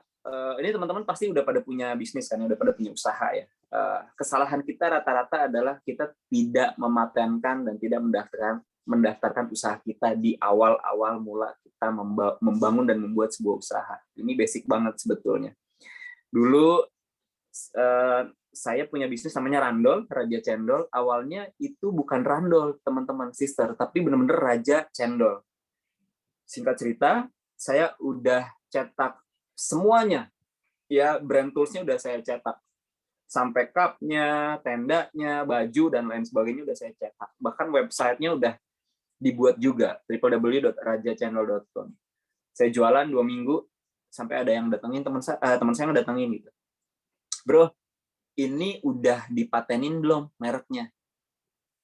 ini teman-teman pasti udah pada punya bisnis kan, udah pada punya usaha ya. Kesalahan kita rata-rata adalah kita tidak mematenkan dan tidak mendaftarkan usaha kita di awal-awal mula kita membangun dan membuat sebuah usaha. Ini basic banget sebetulnya. Dulu saya punya bisnis namanya Randol, Raja Cendol. Awalnya itu bukan Randol, teman-teman sister, tapi benar-benar Raja Cendol. Singkat cerita, saya udah cetak semuanya. Ya, brand tools-nya udah saya cetak. Sampai cup-nya, tendanya, baju, dan lain sebagainya udah saya cetak. Bahkan website-nya udah dibuat juga, www.rajacendol.com. Saya jualan 2 minggu, sampai ada yang datengin, teman saya ngedatengin gitu. Bro, ini udah dipatenin belum mereknya?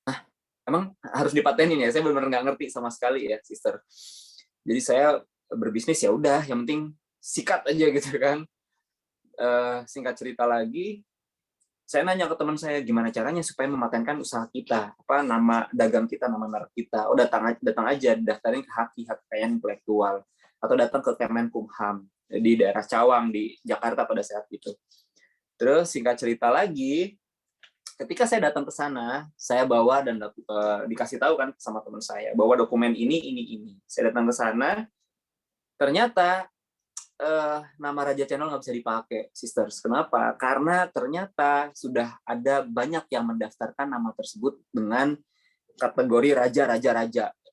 Nah, emang harus dipatenin ya? Saya benar-benar nggak ngerti sama sekali ya, sister. Jadi saya berbisnis ya udah, yang penting sikat aja gitu kan. Singkat cerita lagi, saya nanya ke teman saya gimana caranya supaya mematenkan usaha kita, nama dagang kita, nama merek kita. Oh, datang aja daftarin ke hak kekayaan intelektual atau datang ke Kemenkumham di daerah Cawang di Jakarta pada saat itu. Terus singkat cerita lagi, ketika saya datang ke sana, saya bawa dan dikasih tahu kan sama teman saya bahwa dokumen ini. Saya datang ke sana, ternyata nama Raja Channel nggak bisa dipakai, sisters. Kenapa? Karena ternyata sudah ada banyak yang mendaftarkan nama tersebut dengan kategori raja.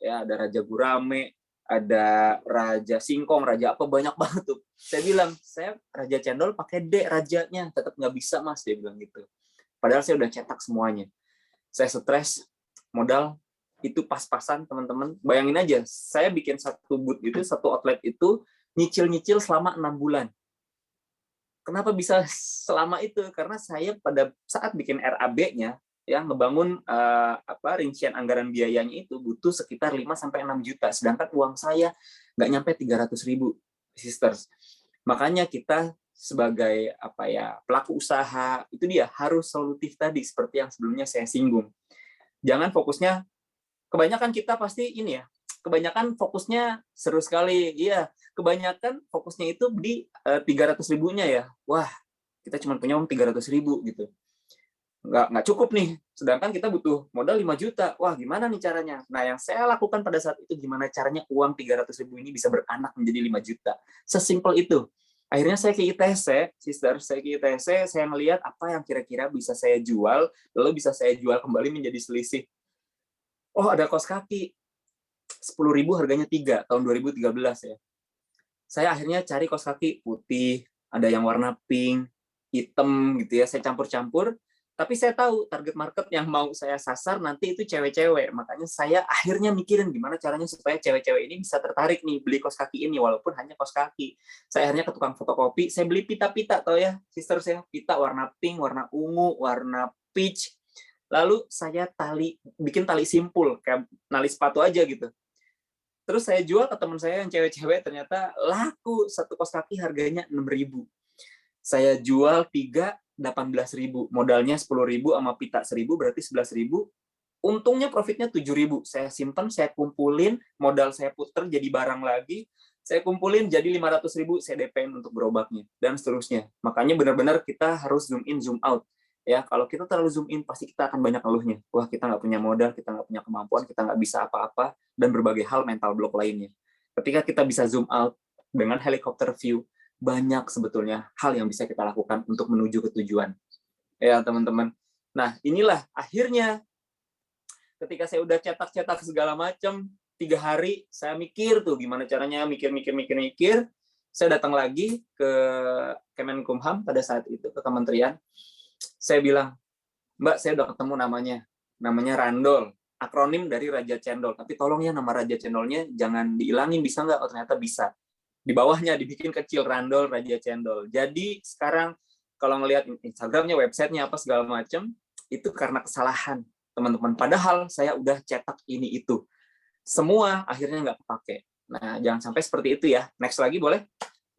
Ya, ada Raja Gurame, ada Raja Singkong, Raja apa, banyak banget tuh. Saya bilang, saya Raja Cendol pakai D rajanya, tetap nggak bisa mas, dia bilang gitu. Padahal saya udah cetak semuanya. Saya stres, modal itu pas-pasan teman-teman. Bayangin aja, saya bikin satu booth itu, satu outlet itu, nyicil selama 6 bulan. Kenapa bisa selama itu? Karena saya pada saat bikin RAB-nya, ya ngebangun rincian anggaran biayanya itu butuh sekitar 5-6 juta, sedangkan uang saya nggak nyampe 300.000, sisters. Makanya kita sebagai pelaku usaha itu dia harus solutif tadi, seperti yang sebelumnya saya singgung. Jangan fokusnya, kebanyakan kita pasti ini ya, kebanyakan fokusnya seru sekali. Iya, kebanyakan fokusnya itu di 300 ribunya ya. Wah, kita cuma punya uang 300 ribu gitu. Nggak cukup nih. Sedangkan kita butuh modal 5 juta. Wah, gimana nih caranya? Nah, yang saya lakukan pada saat itu, gimana caranya uang 300 ribu ini bisa beranak menjadi 5 juta. Sesimpel itu. Akhirnya saya ke ITC, sister, saya ke ITC, saya melihat apa yang kira-kira bisa saya jual, lalu bisa saya jual kembali menjadi selisih. Oh, ada kaos kaki. 10.000 harganya 3, tahun 2013 ya. Saya akhirnya cari kaos kaki putih, ada yang warna pink, hitam gitu ya, saya campur-campur. Tapi saya tahu target market yang mau saya sasar nanti itu cewek-cewek. Makanya saya akhirnya mikirin gimana caranya supaya cewek-cewek ini bisa tertarik nih beli kaos kaki ini, walaupun hanya kaos kaki. Saya akhirnya ke tukang fotokopi, saya beli pita-pita, tau ya, sister, saya pita warna pink, warna ungu, warna peach. Lalu saya bikin tali simpul, kayak nali sepatu aja gitu. Terus saya jual ke teman saya yang cewek-cewek, ternyata laku, satu kaos kaki harganya 6.000. Saya jual 3, 18.000, modalnya 10.000 sama pita 1.000 berarti 11.000. Untungnya profitnya 7.000. Saya simpan, saya kumpulin, modal saya puter jadi barang lagi. Saya kumpulin jadi 500.000, saya DP-in untuk gerobaknya dan seterusnya. Makanya benar-benar kita harus zoom in, zoom out. Ya, kalau kita terlalu zoom in pasti kita akan banyak ngeluhnya. Wah, kita nggak punya modal, kita nggak punya kemampuan, kita nggak bisa apa-apa dan berbagai hal mental block lainnya. Ketika kita bisa zoom out dengan helicopter view, banyak sebetulnya hal yang bisa kita lakukan untuk menuju ke tujuan. Ya, teman-teman. Nah, inilah akhirnya ketika saya udah cetak-cetak segala macam, 3 hari saya mikir tuh gimana caranya, mikir. Saya datang lagi ke Kemenkumham pada saat itu, ke kementerian. Saya bilang, Mbak, saya udah ketemu namanya Randol, akronim dari Raja Cendol. Tapi tolong ya nama Raja Cendolnya jangan dihilangin, bisa nggak? Oh, ternyata bisa. Di bawahnya dibikin kecil, Randol Raja Cendol. Jadi sekarang kalau ngelihat Instagramnya, websitenya apa segala macam, itu karena kesalahan teman-teman. Padahal saya udah cetak ini itu. Semua akhirnya nggak kepake. Nah, jangan sampai seperti itu ya. Next lagi boleh?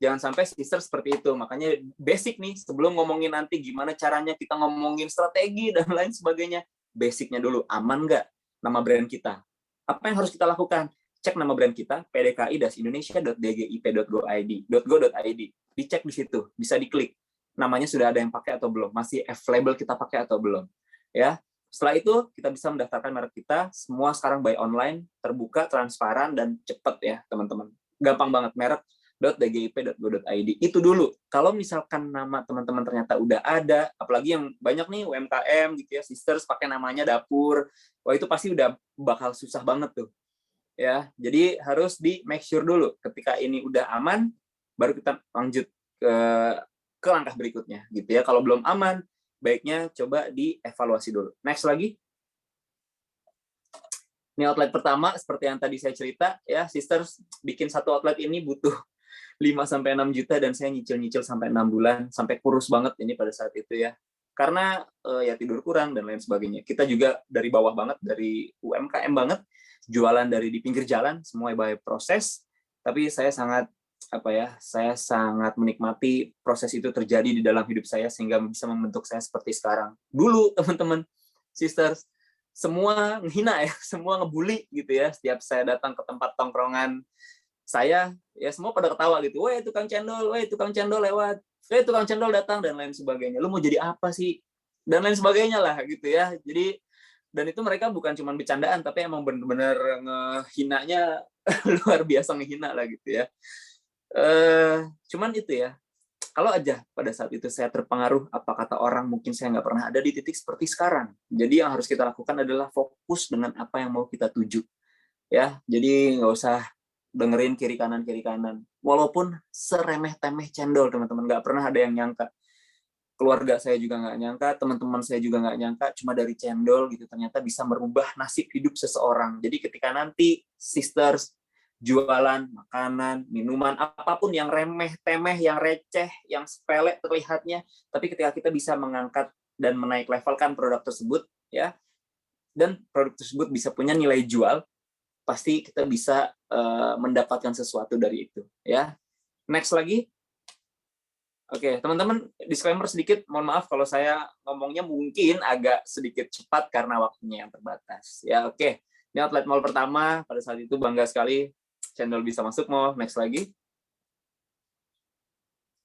Jangan sampai sister seperti itu. Makanya basic nih, sebelum ngomongin nanti gimana caranya kita ngomongin strategi dan lain sebagainya, basicnya dulu, aman nggak nama brand kita? Apa yang harus kita lakukan? Cek nama brand kita, pdki-indonesia.dgip.go.id. Dicek di situ, bisa diklik. Namanya sudah ada yang pakai atau belum? Masih available kita pakai atau belum? Ya. Setelah itu, kita bisa mendaftarkan merek kita. Semua sekarang buy online, terbuka, transparan, dan cepat ya, teman-teman. Gampang banget, merek.dgip.go.id. Itu dulu. Kalau misalkan nama teman-teman ternyata udah ada, apalagi yang banyak nih UMKM gitu ya, sisters pakai namanya dapur, wah itu pasti udah bakal susah banget tuh. Ya, jadi harus di make sure dulu. Ketika ini udah aman, baru kita lanjut ke langkah berikutnya gitu ya. Kalau belum aman, baiknya coba dievaluasi dulu. Next lagi. Ini outlet pertama seperti yang tadi saya cerita ya, sisters bikin satu outlet ini butuh 5-6 juta dan saya nyicil-nyicil sampai 6 bulan, sampai kurus banget ini pada saat itu ya. Karena ya tidur kurang dan lain sebagainya. Kita juga dari bawah banget, dari UMKM banget, jualan dari di pinggir jalan, semua by proses. Tapi saya sangat menikmati proses itu terjadi di dalam hidup saya sehingga bisa membentuk saya seperti sekarang. Dulu teman-teman, sisters, semua ngehina ya, semua ngebully gitu ya. Setiap saya datang ke tempat tongkrongan saya, ya semua pada ketawa gitu. Weh tukang cendol lewat. Weh tukang cendol datang dan lain sebagainya. Lu mau jadi apa sih? Dan lain sebagainya lah gitu ya. Jadi dan itu mereka bukan cuma bercandaan, tapi emang bener-bener ngehinanya luar biasa ngehina lah gitu ya. Cuman itu ya, kalau aja pada saat itu saya terpengaruh apa kata orang, mungkin saya nggak pernah ada di titik seperti sekarang. Jadi yang harus kita lakukan adalah fokus dengan apa yang mau kita tuju. Ya, jadi nggak usah dengerin kiri kanan. Walaupun seremeh-temeh cendol, teman-teman, nggak pernah ada yang nyangka. Keluarga saya juga nggak nyangka, teman-teman saya juga nggak nyangka, cuma dari cendol gitu ternyata bisa merubah nasib hidup seseorang. Jadi ketika nanti sisters jualan makanan, minuman, apapun yang remeh-temeh, yang receh, yang sepele terlihatnya, tapi ketika kita bisa mengangkat dan menaik levelkan produk tersebut, ya, dan produk tersebut bisa punya nilai jual, pasti kita bisa mendapatkan sesuatu dari itu. Ya, next lagi. Oke, teman-teman, disclaimer sedikit, mohon maaf kalau saya ngomongnya mungkin agak sedikit cepat karena waktunya yang terbatas. Ya, oke. Ini outlet mall pertama, pada saat itu bangga sekali Cendol bisa masuk mall. Next lagi.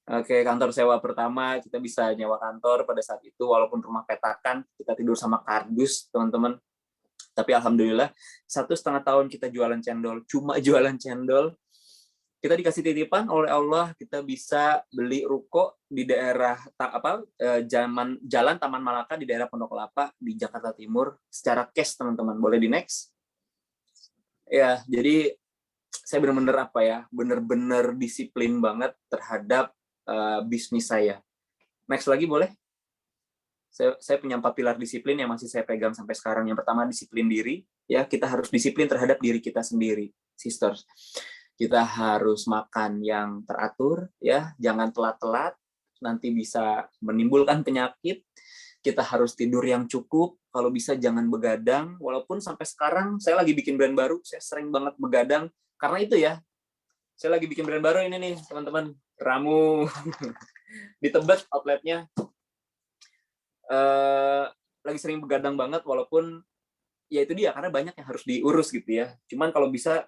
Oke, kantor sewa pertama, kita bisa nyewa kantor pada saat itu, walaupun rumah petakan, kita tidur sama kardus, teman-teman. Tapi alhamdulillah, 1,5 tahun kita jualan cendol, cuma jualan cendol, kita dikasih titipan oleh Allah, kita bisa beli ruko di daerah Jalan Taman Malaka di daerah Pondok Kelapa di Jakarta Timur secara cash, teman-teman. Boleh di next? Ya, jadi saya benar-benar disiplin banget terhadap bisnis saya. Next lagi boleh? Saya punya 4 pilar disiplin yang masih saya pegang sampai sekarang. Yang pertama disiplin diri, ya kita harus disiplin terhadap diri kita sendiri, sisters. Kita harus makan yang teratur, ya jangan telat-telat, nanti bisa menimbulkan penyakit. Kita harus tidur yang cukup, kalau bisa jangan begadang. Walaupun sampai sekarang saya lagi bikin brand baru, saya sering banget begadang karena itu ya. Saya lagi bikin brand baru ini nih, teman-teman. Ramu di Tebet outletnya. Lagi sering begadang banget, walaupun ya itu dia, karena banyak yang harus diurus gitu ya. Cuman kalau bisa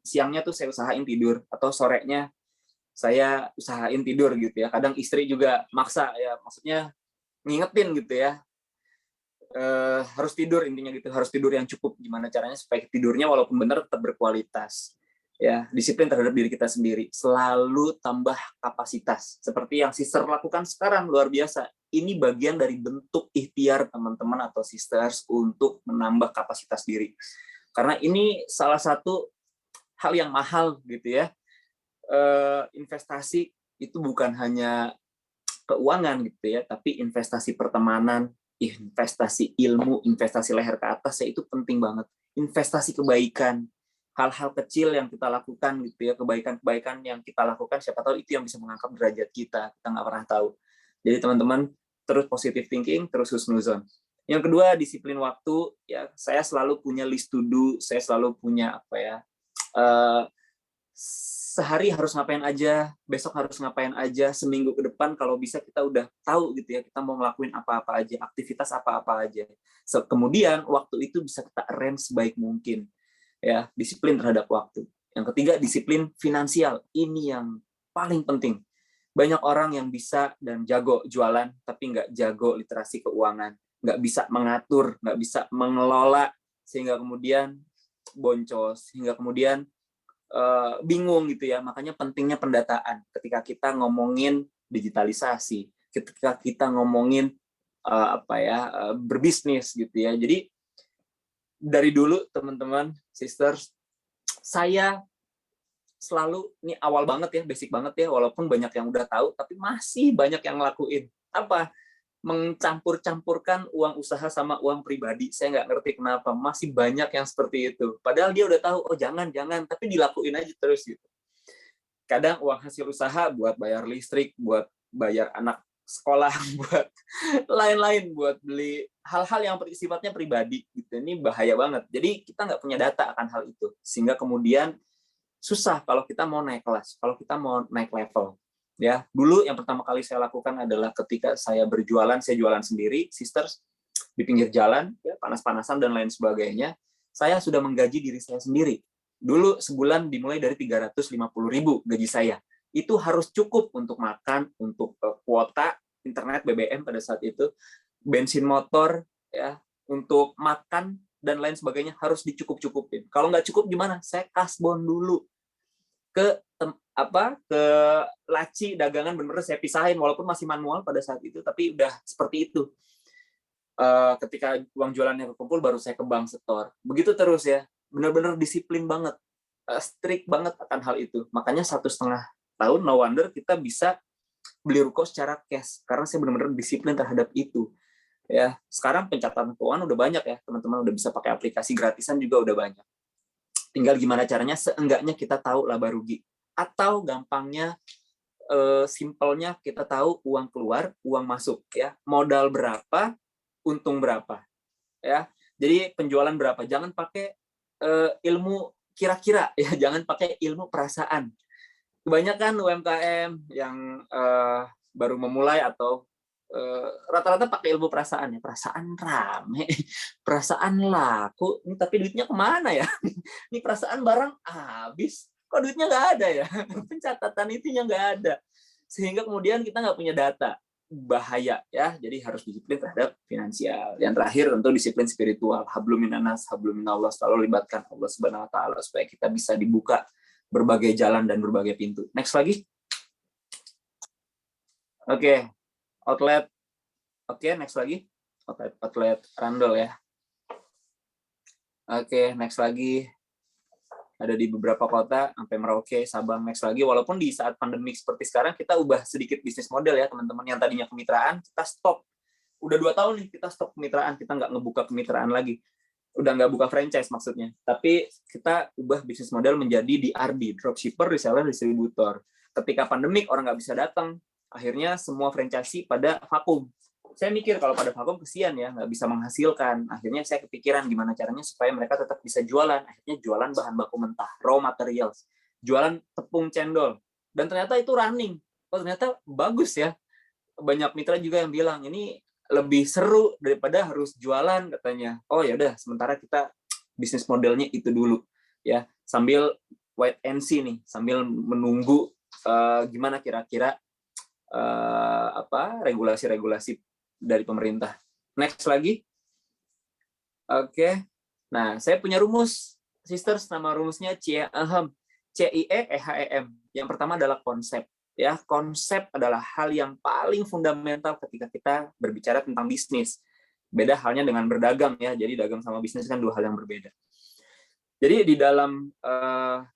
siangnya tuh saya usahain tidur, atau sorenya saya usahain tidur gitu ya. Kadang istri juga maksa ya, maksudnya ngingetin gitu ya. Harus tidur, intinya gitu, harus tidur yang cukup. Gimana caranya supaya tidurnya walaupun benar tetap berkualitas. Ya, disiplin terhadap diri kita sendiri, selalu tambah kapasitas seperti yang sister lakukan sekarang, luar biasa. Ini bagian dari bentuk ikhtiar teman-teman atau sisters untuk menambah kapasitas diri, karena ini salah satu hal yang mahal gitu ya. Investasi itu bukan hanya keuangan gitu ya, tapi investasi pertemanan, investasi ilmu, investasi leher ke atas ya itu penting banget. Investasi kebaikan, hal-hal kecil yang kita lakukan gitu ya, kebaikan-kebaikan yang kita lakukan, siapa tahu itu yang bisa mengangkat derajat kita nggak pernah tahu. Jadi teman-teman, terus positive thinking, terus husnuzon. Yang kedua, disiplin waktu, ya saya selalu punya list to do, saya selalu punya sehari harus ngapain aja, besok harus ngapain aja, seminggu ke depan kalau bisa kita udah tahu gitu ya, kita mau ngelakuin apa-apa aja, aktivitas apa-apa aja. Kemudian waktu itu bisa kita arrange sebaik mungkin. Ya, disiplin terhadap waktu. Yang ketiga, disiplin finansial. Ini yang paling penting. Banyak orang yang bisa dan jago jualan, tapi nggak jago literasi keuangan, nggak bisa mengatur, nggak bisa mengelola, sehingga kemudian boncos, sehingga kemudian bingung gitu ya. Makanya pentingnya pendataan. Ketika kita ngomongin digitalisasi, ketika kita ngomongin berbisnis gitu ya. Jadi dari dulu teman-teman, sisters, saya selalu, ini awal banget ya, basic banget ya, walaupun banyak yang udah tahu, tapi masih banyak yang ngelakuin. Apa? Mencampur-campurkan uang usaha sama uang pribadi. Saya nggak ngerti kenapa, masih banyak yang seperti itu. Padahal dia udah tahu, oh jangan, tapi dilakuin aja terus gitu. Kadang uang hasil usaha buat bayar listrik, buat bayar anak sekolah, buat lain-lain, buat beli hal-hal yang sifatnya pribadi gitu. Ini bahaya banget. Jadi kita nggak punya data akan hal itu, sehingga kemudian susah kalau kita mau naik kelas, kalau kita mau naik level. Ya, dulu yang pertama kali saya lakukan adalah ketika saya berjualan, saya jualan sendiri, sisters, di pinggir jalan, ya, panas-panasan dan lain sebagainya. Saya sudah menggaji diri saya sendiri. Dulu sebulan dimulai dari 350.000 gaji saya. Itu harus cukup untuk makan, untuk kuota internet BBM pada saat itu, bensin motor, ya, untuk makan dan lain sebagainya harus dicukup-cukupin. Kalau nggak cukup gimana? Saya kasbon dulu ke laci dagangan, bener-bener saya pisahin walaupun masih manual pada saat itu, tapi udah seperti itu. Ketika uang jualannya kekumpul baru saya ke bank setor. Begitu terus ya, bener-bener disiplin banget, strict banget akan hal itu. Makanya 1,5 tahun, no wonder kita bisa beli ruko secara cash, karena saya benar-benar disiplin terhadap itu. Ya, sekarang pencatatan keuangan udah banyak ya, teman-teman udah bisa pakai aplikasi gratisan juga udah banyak. Tinggal gimana caranya, seenggaknya kita tahu laba rugi. Atau gampangnya, simpelnya kita tahu uang keluar, uang masuk. Ya, modal berapa, untung berapa. Ya, jadi penjualan berapa. Jangan pakai ilmu kira-kira, ya, jangan pakai ilmu perasaan. kebanyakan UMKM yang baru memulai atau rata-rata pakai ilmu perasaan ya, perasaan rame, perasaan laku, ini tapi duitnya kemana ya? Ini perasaan barang habis, kok duitnya nggak ada ya? Pencatatan itunya nggak ada, sehingga kemudian kita nggak punya data, bahaya ya. Jadi harus disiplin terhadap finansial. Yang terakhir tentu disiplin spiritual, hablum minanas, hablum minallah, selalu libatkan Allah Subhanahu Wa Taala supaya kita bisa dibuka berbagai jalan dan berbagai pintu. Next lagi. Oke. Outlet. Oke, next lagi. Outlet Randol ya. Oke, next lagi. Ada di beberapa kota, sampai Merauke, Sabang, next lagi. Walaupun di saat pandemi seperti sekarang, kita ubah sedikit bisnis model ya, teman-teman. Yang tadinya kemitraan, kita stop. Udah 2 tahun nih, kita stop kemitraan. Kita nggak ngebuka kemitraan lagi. Udah nggak buka franchise maksudnya. Tapi kita ubah bisnis model menjadi DRD, dropshipper, reseller, distributor. Ketika pandemik, orang nggak bisa datang. Akhirnya semua franchisee pada vakum. Saya mikir kalau pada vakum kesian ya, nggak bisa menghasilkan. Akhirnya saya kepikiran gimana caranya supaya mereka tetap bisa jualan. Akhirnya jualan bahan baku mentah, raw materials. Jualan tepung cendol. Dan ternyata itu running. Oh, ternyata bagus ya. Banyak mitra juga yang bilang, ini lebih seru daripada harus jualan katanya. Oh ya udah, sementara kita bisnis modelnya itu dulu. Ya, sambil wait and see nih, sambil menunggu gimana kira-kira regulasi-regulasi dari pemerintah. Next lagi. Oke. Nah, saya punya rumus, sisters, nama rumusnya CIEHEM. Yang pertama adalah konsep. Ya, konsep adalah hal yang paling fundamental ketika kita berbicara tentang bisnis. Beda halnya dengan berdagang ya. Jadi dagang sama bisnis kan 2 hal yang berbeda. Jadi di dalam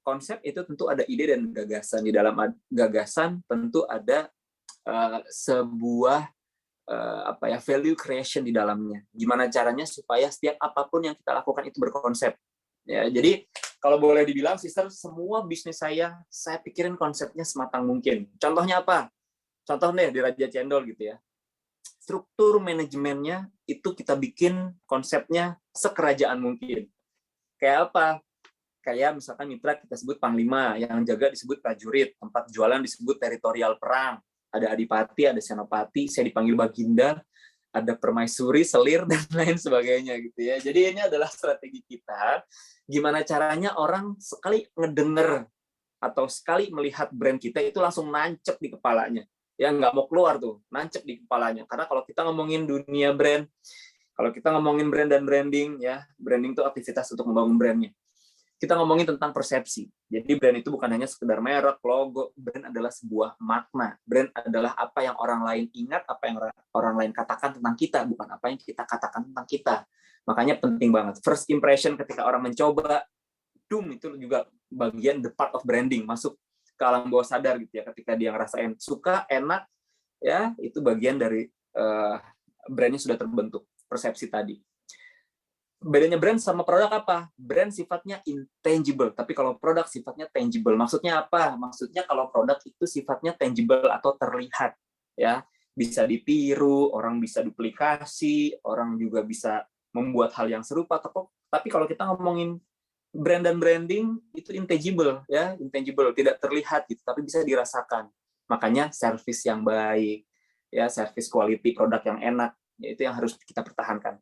konsep itu tentu ada ide dan gagasan. Di dalam gagasan tentu ada sebuah value creation di dalamnya. Gimana caranya supaya setiap apapun yang kita lakukan itu berkonsep. Ya, jadi kalau boleh dibilang, sister, semua bisnis saya pikirin konsepnya sematang mungkin. Contohnya apa? Contoh deh di Raja Cendol gitu ya. Struktur manajemennya itu kita bikin konsepnya sekerajaan mungkin. Kayak apa? Kayak misalkan mitra kita sebut panglima, yang jaga disebut prajurit, tempat jualan disebut teritorial perang. Ada adipati, ada senopati, saya dipanggil baginda, ada permaisuri, selir, dan lain sebagainya gitu ya. Jadi ini adalah strategi kita, gimana caranya orang sekali ngedenger atau sekali melihat brand kita itu langsung nancep di kepalanya. Ya nggak mau keluar tuh, nancep di kepalanya. Karena kalau kita ngomongin dunia brand, kalau kita ngomongin brand dan branding, ya branding itu aktivitas untuk membangun brandnya. Kita ngomongin tentang persepsi. Jadi brand itu bukan hanya sekedar merek, logo. Brand adalah sebuah makna. Brand adalah apa yang orang lain ingat, apa yang orang lain katakan tentang kita, bukan apa yang kita katakan tentang kita. Makanya penting banget. First impression ketika orang mencoba, itu juga bagian the part of branding, masuk ke alam bawah sadar gitu ya. Ketika dia ngerasain suka, enak, ya itu bagian dari brandnya sudah terbentuk, persepsi tadi. Bedanya brand sama produk apa? Brand sifatnya intangible, tapi kalau produk sifatnya tangible. Maksudnya apa? Maksudnya kalau produk itu sifatnya tangible atau terlihat, ya bisa ditiru, orang bisa duplikasi, orang juga bisa membuat hal yang serupa. Tapi kalau kita ngomongin brand dan branding itu intangible, ya intangible, tidak terlihat gitu, tapi bisa dirasakan. Makanya service yang baik, ya service quality, produk yang enak, ya, itu yang harus kita pertahankan.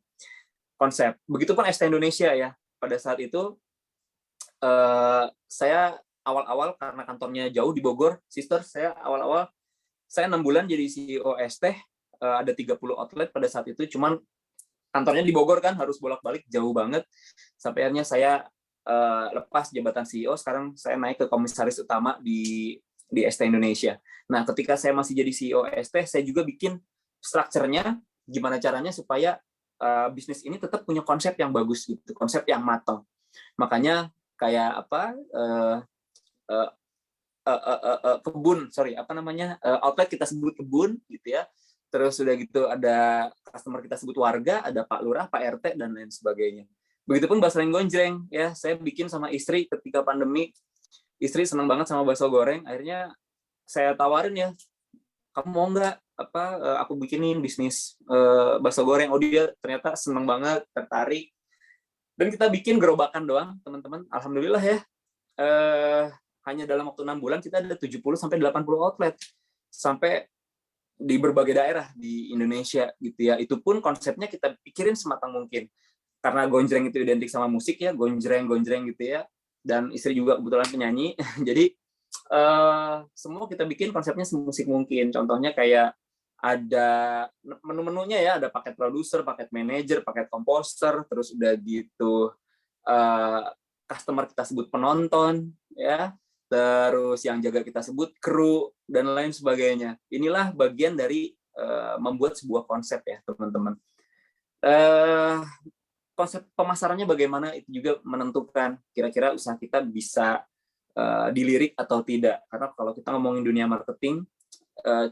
Konsep. Begitupun ST Indonesia ya. Pada saat itu saya awal-awal karena kantornya jauh di Bogor, sister, saya 6 bulan jadi CEO ST, ada 30 outlet pada saat itu, cuman kantornya di Bogor kan harus bolak-balik jauh banget. Sampai akhirnya saya lepas jabatan CEO, sekarang saya naik ke komisaris utama di ST Indonesia. Nah, ketika saya masih jadi CEO ST, saya juga bikin strukturnya gimana caranya supaya bisnis ini tetap punya konsep yang bagus gitu, konsep yang matang. Makanya kayak outlet kita sebut kebun gitu ya. Terus sudah gitu ada customer kita sebut warga, ada Pak Lurah, Pak RT dan lain sebagainya. Begitupun bakso gonjreng ya, saya bikin sama istri ketika pandemi. Istri senang banget sama bakso goreng, akhirnya saya tawarin ya, kamu mau nggak aku bikinin bisnis bakso goreng. Oh, dia ternyata seneng banget, tertarik, dan kita bikin gerobakan doang, teman-teman. Alhamdulillah ya, hanya dalam waktu 6 bulan kita ada 70 sampai 80 outlet sampai di berbagai daerah di Indonesia gitu ya. Itu pun konsepnya kita pikirin sematang mungkin. Karena gonjreng itu identik sama musik ya, gonjreng gitu ya. Dan istri juga kebetulan penyanyi. Jadi semua kita bikin konsepnya semusik mungkin. Contohnya kayak ada menu-menunya ya, ada paket produser, paket manager, paket komposer, terus udah gitu customer kita sebut penonton ya. Terus yang jaga kita sebut kru, dan lain sebagainya. Inilah bagian dari membuat sebuah konsep ya, teman-teman. Konsep pemasarannya bagaimana, itu juga menentukan kira-kira usaha kita bisa dilirik atau tidak. Karena kalau kita ngomongin dunia marketing,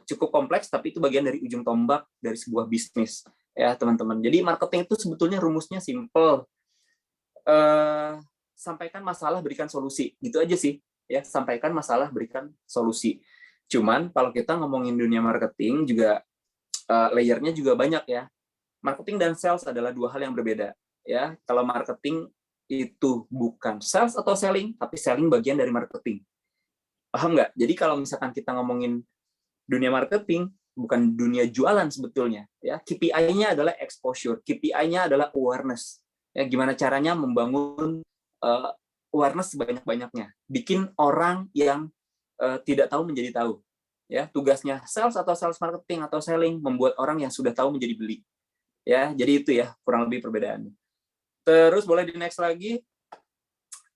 cukup kompleks, tapi itu bagian dari ujung tombak dari sebuah bisnis. Ya, teman-teman. Jadi marketing itu sebetulnya rumusnya simple. Sampaikan masalah, berikan solusi. Gitu aja sih. Ya, sampaikan masalah, berikan solusi. Cuman kalau kita ngomongin dunia marketing juga layernya juga banyak ya. Marketing dan sales adalah dua hal yang berbeda ya. Kalau marketing itu bukan sales atau selling, tapi selling bagian dari marketing. Paham nggak? Jadi kalau misalkan kita ngomongin dunia marketing, bukan dunia jualan sebetulnya ya. KPI-nya adalah exposure, KPI-nya adalah awareness. Ya, gimana caranya membangun awareness sebanyak-banyaknya, bikin orang yang tidak tahu menjadi tahu. Ya, tugasnya sales atau sales marketing atau selling membuat orang yang sudah tahu menjadi beli. Ya, jadi itu ya kurang lebih perbedaannya. Terus boleh di next lagi,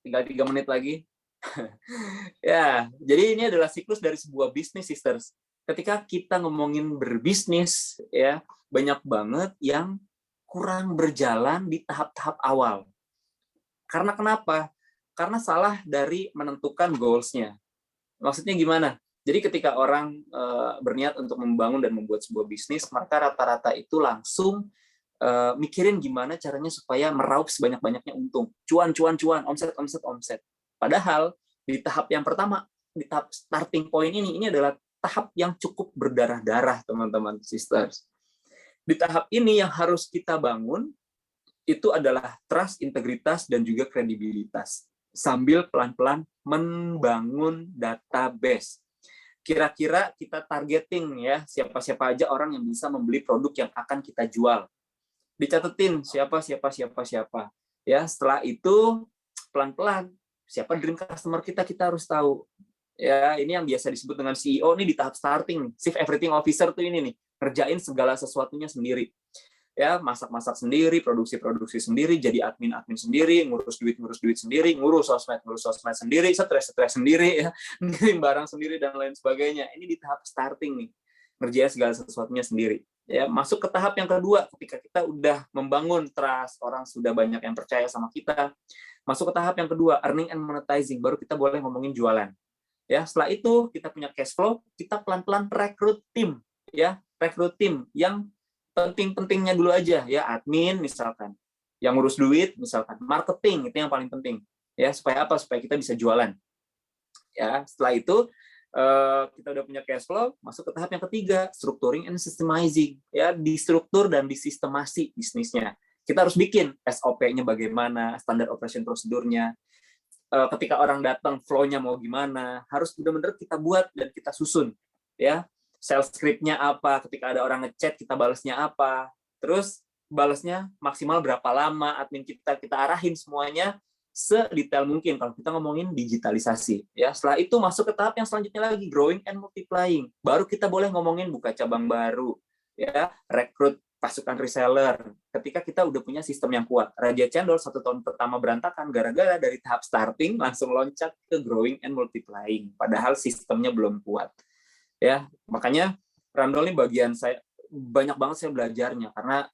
tinggal 3 menit lagi. Ya, jadi ini adalah siklus dari sebuah bisnis, sisters. Ketika kita ngomongin berbisnis, ya banyak banget yang kurang berjalan di tahap-tahap awal. Karena kenapa? Karena salah dari menentukan goals-nya. Maksudnya gimana? Jadi ketika orang berniat untuk membangun dan membuat sebuah bisnis, maka rata-rata itu langsung mikirin gimana caranya supaya meraup sebanyak-banyaknya untung. Cuan, omset. Padahal di tahap yang pertama, di tahap starting point ini adalah tahap yang cukup berdarah-darah, teman-teman, sisters. Di tahap ini yang harus kita bangun, itu adalah trust, integritas, dan juga kredibilitas. Sambil pelan-pelan membangun database. Kira-kira kita targeting ya, siapa-siapa aja orang yang bisa membeli produk yang akan kita jual. Dicatetin siapa. Ya, setelah itu pelan-pelan siapa dream customer kita harus tahu. Ya, ini yang biasa disebut dengan CEO nih di tahap starting, Chief Everything Officer tuh ini nih, ngerjain segala sesuatunya sendiri. Ya, masak sendiri, produksi sendiri, jadi admin sendiri, ngurus duit sendiri, ngurus sosmed sendiri, stres sendiri ya, ngirim barang sendiri dan lain sebagainya. Ini di tahap starting nih, ngerjain segala sesuatunya sendiri. Ya, masuk ke tahap yang kedua, ketika kita udah membangun trust, orang sudah banyak yang percaya sama kita. Masuk ke tahap yang kedua, earning and monetizing, baru kita boleh ngomongin jualan. Ya, setelah itu kita punya cash flow, kita pelan-pelan rekrut tim, ya, rekrut tim yang penting-pentingnya dulu aja, ya, admin misalkan, yang ngurus duit misalkan, marketing itu yang paling penting, ya, supaya apa? Supaya kita bisa jualan. Ya, setelah itu kita udah punya cash flow, masuk ke tahap yang ketiga, structuring and systemizing, ya, distruktur dan disistemasi bisnisnya. Kita harus bikin SOP-nya bagaimana, standar operation prosedurnya. Ketika orang datang, flow-nya mau gimana, harus benar-benar kita buat dan kita susun, ya. Sales script-nya apa, ketika ada orang ngechat kita balasnya apa, terus balasnya maksimal berapa lama, admin kita arahin semuanya sedetail mungkin kalau kita ngomongin digitalisasi. Ya, setelah itu masuk ke tahap yang selanjutnya lagi, growing and multiplying. Baru kita boleh ngomongin buka cabang baru, ya, rekrut pasukan reseller. Ketika kita udah punya sistem yang kuat. Raja Cendol 1 tahun pertama berantakan gara-gara dari tahap starting langsung loncat ke growing and multiplying. Padahal sistemnya belum kuat. Ya, makanya Randol ini bagian saya banyak banget saya belajarnya karena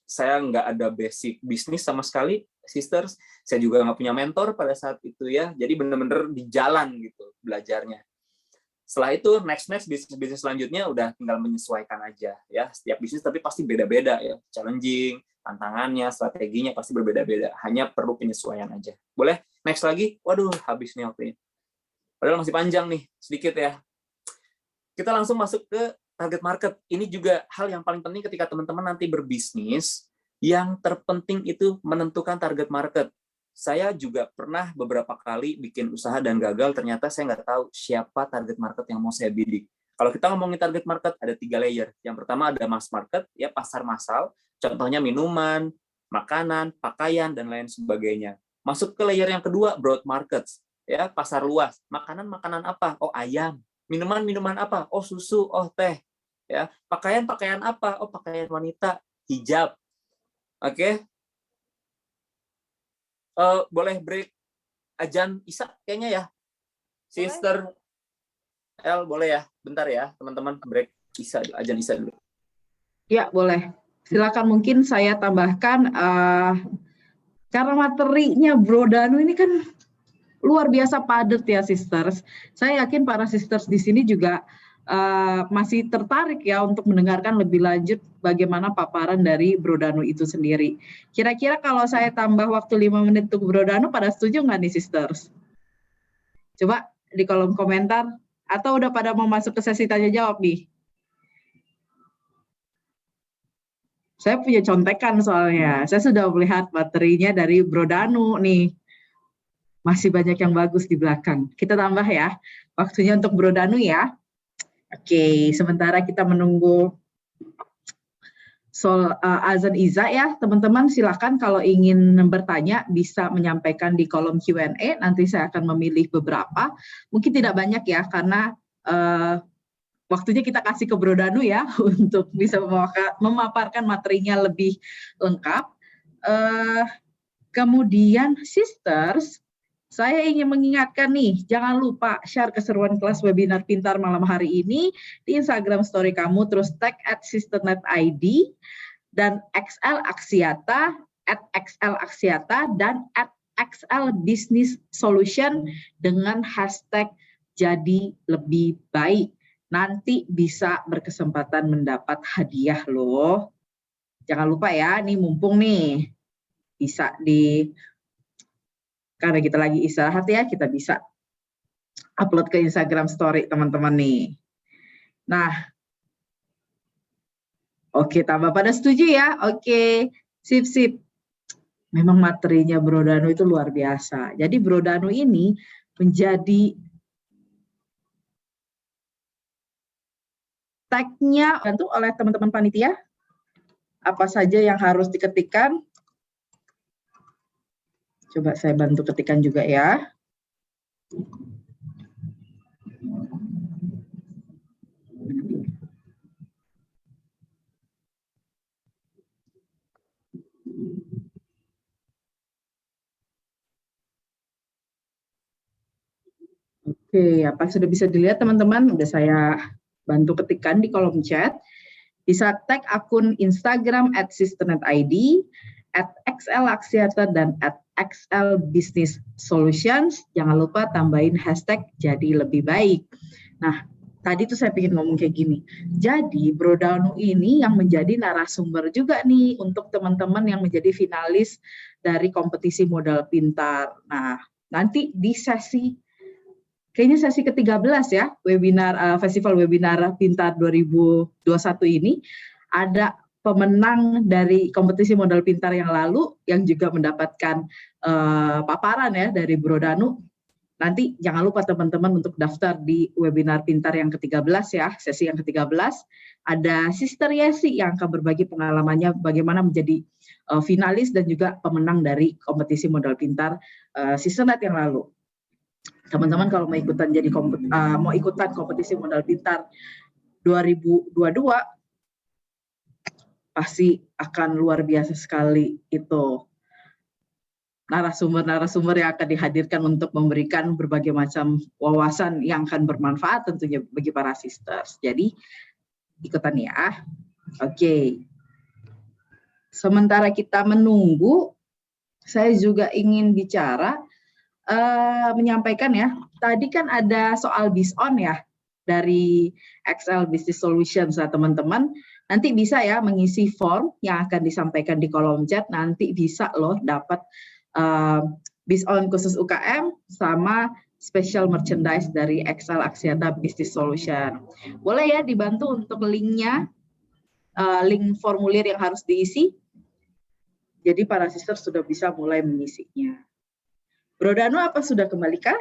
saya nggak ada basic bisnis sama sekali, sisters. Saya juga nggak punya mentor pada saat itu ya. Jadi benar-benar di jalan gitu belajarnya. Setelah itu next bisnis selanjutnya udah tinggal menyesuaikan aja ya. Setiap bisnis tapi pasti beda-beda ya. Challenging, tantangannya, strateginya pasti berbeda-beda. Hanya perlu penyesuaian aja. Boleh? Next lagi. Waduh, habis nih waktunya. Padahal masih panjang nih, sedikit ya. Kita langsung masuk ke target market. Ini juga hal yang paling penting ketika teman-teman nanti berbisnis. Yang terpenting itu menentukan target market. saya juga pernah beberapa kali bikin usaha dan gagal, ternyata saya nggak tahu siapa target market yang mau saya bidik. Kalau kita ngomongin target market, ada 3 layer. Yang pertama ada mass market, ya pasar massal, contohnya minuman, makanan, pakaian, dan lain sebagainya. Masuk ke layer yang kedua, broad markets, ya pasar luas. Makanan apa? Oh, ayam. Minuman apa? Oh, susu, oh, teh. Ya, pakaian apa? Oh, pakaian wanita, hijab. Oke. Boleh break ajan Isa kayaknya ya. Sister L boleh ya? Bentar ya, teman-teman, break Isa, ajan Isa dulu. Ya, boleh. Silakan, mungkin saya tambahkan karena materinya Bro Danu ini kan luar biasa padat ya, sisters. Saya yakin para sisters di sini juga masih tertarik ya untuk mendengarkan lebih lanjut bagaimana paparan dari Bro Danu itu sendiri. Kira-kira kalau saya tambah waktu 5 menit untuk Bro Danu, pada setuju nggak nih, sisters? Coba di kolom komentar, atau udah pada mau masuk ke sesi tanya jawab nih? Saya punya contekan soalnya. Saya sudah melihat materinya dari Bro Danu nih. Masih banyak yang bagus di belakang. Kita tambah ya. Waktunya untuk Bro Danu ya. Oke, sementara kita menunggu azan Iza ya. Teman-teman silakan kalau ingin bertanya bisa menyampaikan di kolom Q&A. Nanti saya akan memilih beberapa. Mungkin tidak banyak ya, karena waktunya kita kasih ke Bro Danu ya untuk bisa memaparkan materinya lebih lengkap. Kemudian sisters, saya ingin mengingatkan nih, jangan lupa share keseruan kelas webinar pintar malam hari ini di Instagram story kamu, terus tag @sisternet_id dan XL Axiata, @XL Axiata dan @XL Business Solution dengan hashtag jadi lebih baik. Nanti bisa berkesempatan mendapat hadiah loh. Jangan lupa ya, nih mumpung nih bisa karena kita lagi istirahat ya, kita bisa upload ke Instagram story teman-teman nih. Nah, oke, tambah pada setuju ya? Oke, sip. Memang materinya Bro Danu itu luar biasa. Jadi Bro Danu ini menjadi tag-nya bantu oleh teman-teman panitia. Apa saja yang harus diketikkan? Coba saya bantu ketikan juga ya. Oke, apa sudah bisa dilihat teman-teman? Udah saya bantu ketikan di kolom chat. Bisa tag akun Instagram @sisternet_id, @XL Axiata dan @XL Business Solutions. Jangan lupa tambahin hashtag jadi lebih baik. Nah, tadi tuh saya pengen ngomong kayak gini. Jadi Bro Danu ini yang menjadi narasumber juga nih untuk teman-teman yang menjadi finalis dari kompetisi modal pintar. Nah, nanti di kayaknya sesi ke-13 ya, webinar Festival Webinar Pintar 2021 ini, ada pemenang dari kompetisi modal pintar yang lalu yang juga mendapatkan paparan ya dari Bro Danu. Nanti jangan lupa teman-teman untuk daftar di webinar pintar yang ke-13 ya, sesi yang ke-13. Ada Sister Yesi yang akan berbagi pengalamannya bagaimana menjadi finalis dan juga pemenang dari kompetisi modal pintar Sisternet yang lalu. Teman-teman kalau mau ikutan kompetisi modal pintar 2022 pasti akan luar biasa sekali itu narasumber-narasumber yang akan dihadirkan untuk memberikan berbagai macam wawasan yang akan bermanfaat tentunya bagi para sisters. Jadi ikutan ya. Oke. Sementara kita menunggu, saya juga ingin bicara, menyampaikan ya. Tadi kan ada soal BizOn ya dari XL Business Solutions ya teman-teman. Nanti bisa ya mengisi form yang akan disampaikan di kolom chat. Nanti bisa loh dapat BizOn khusus UKM sama special merchandise dari XL Axiata Business Solution. Boleh ya dibantu untuk linknya, link formulir yang harus diisi. Jadi para sister sudah bisa mulai mengisinya. Bro Danu, apa sudah kembali kah?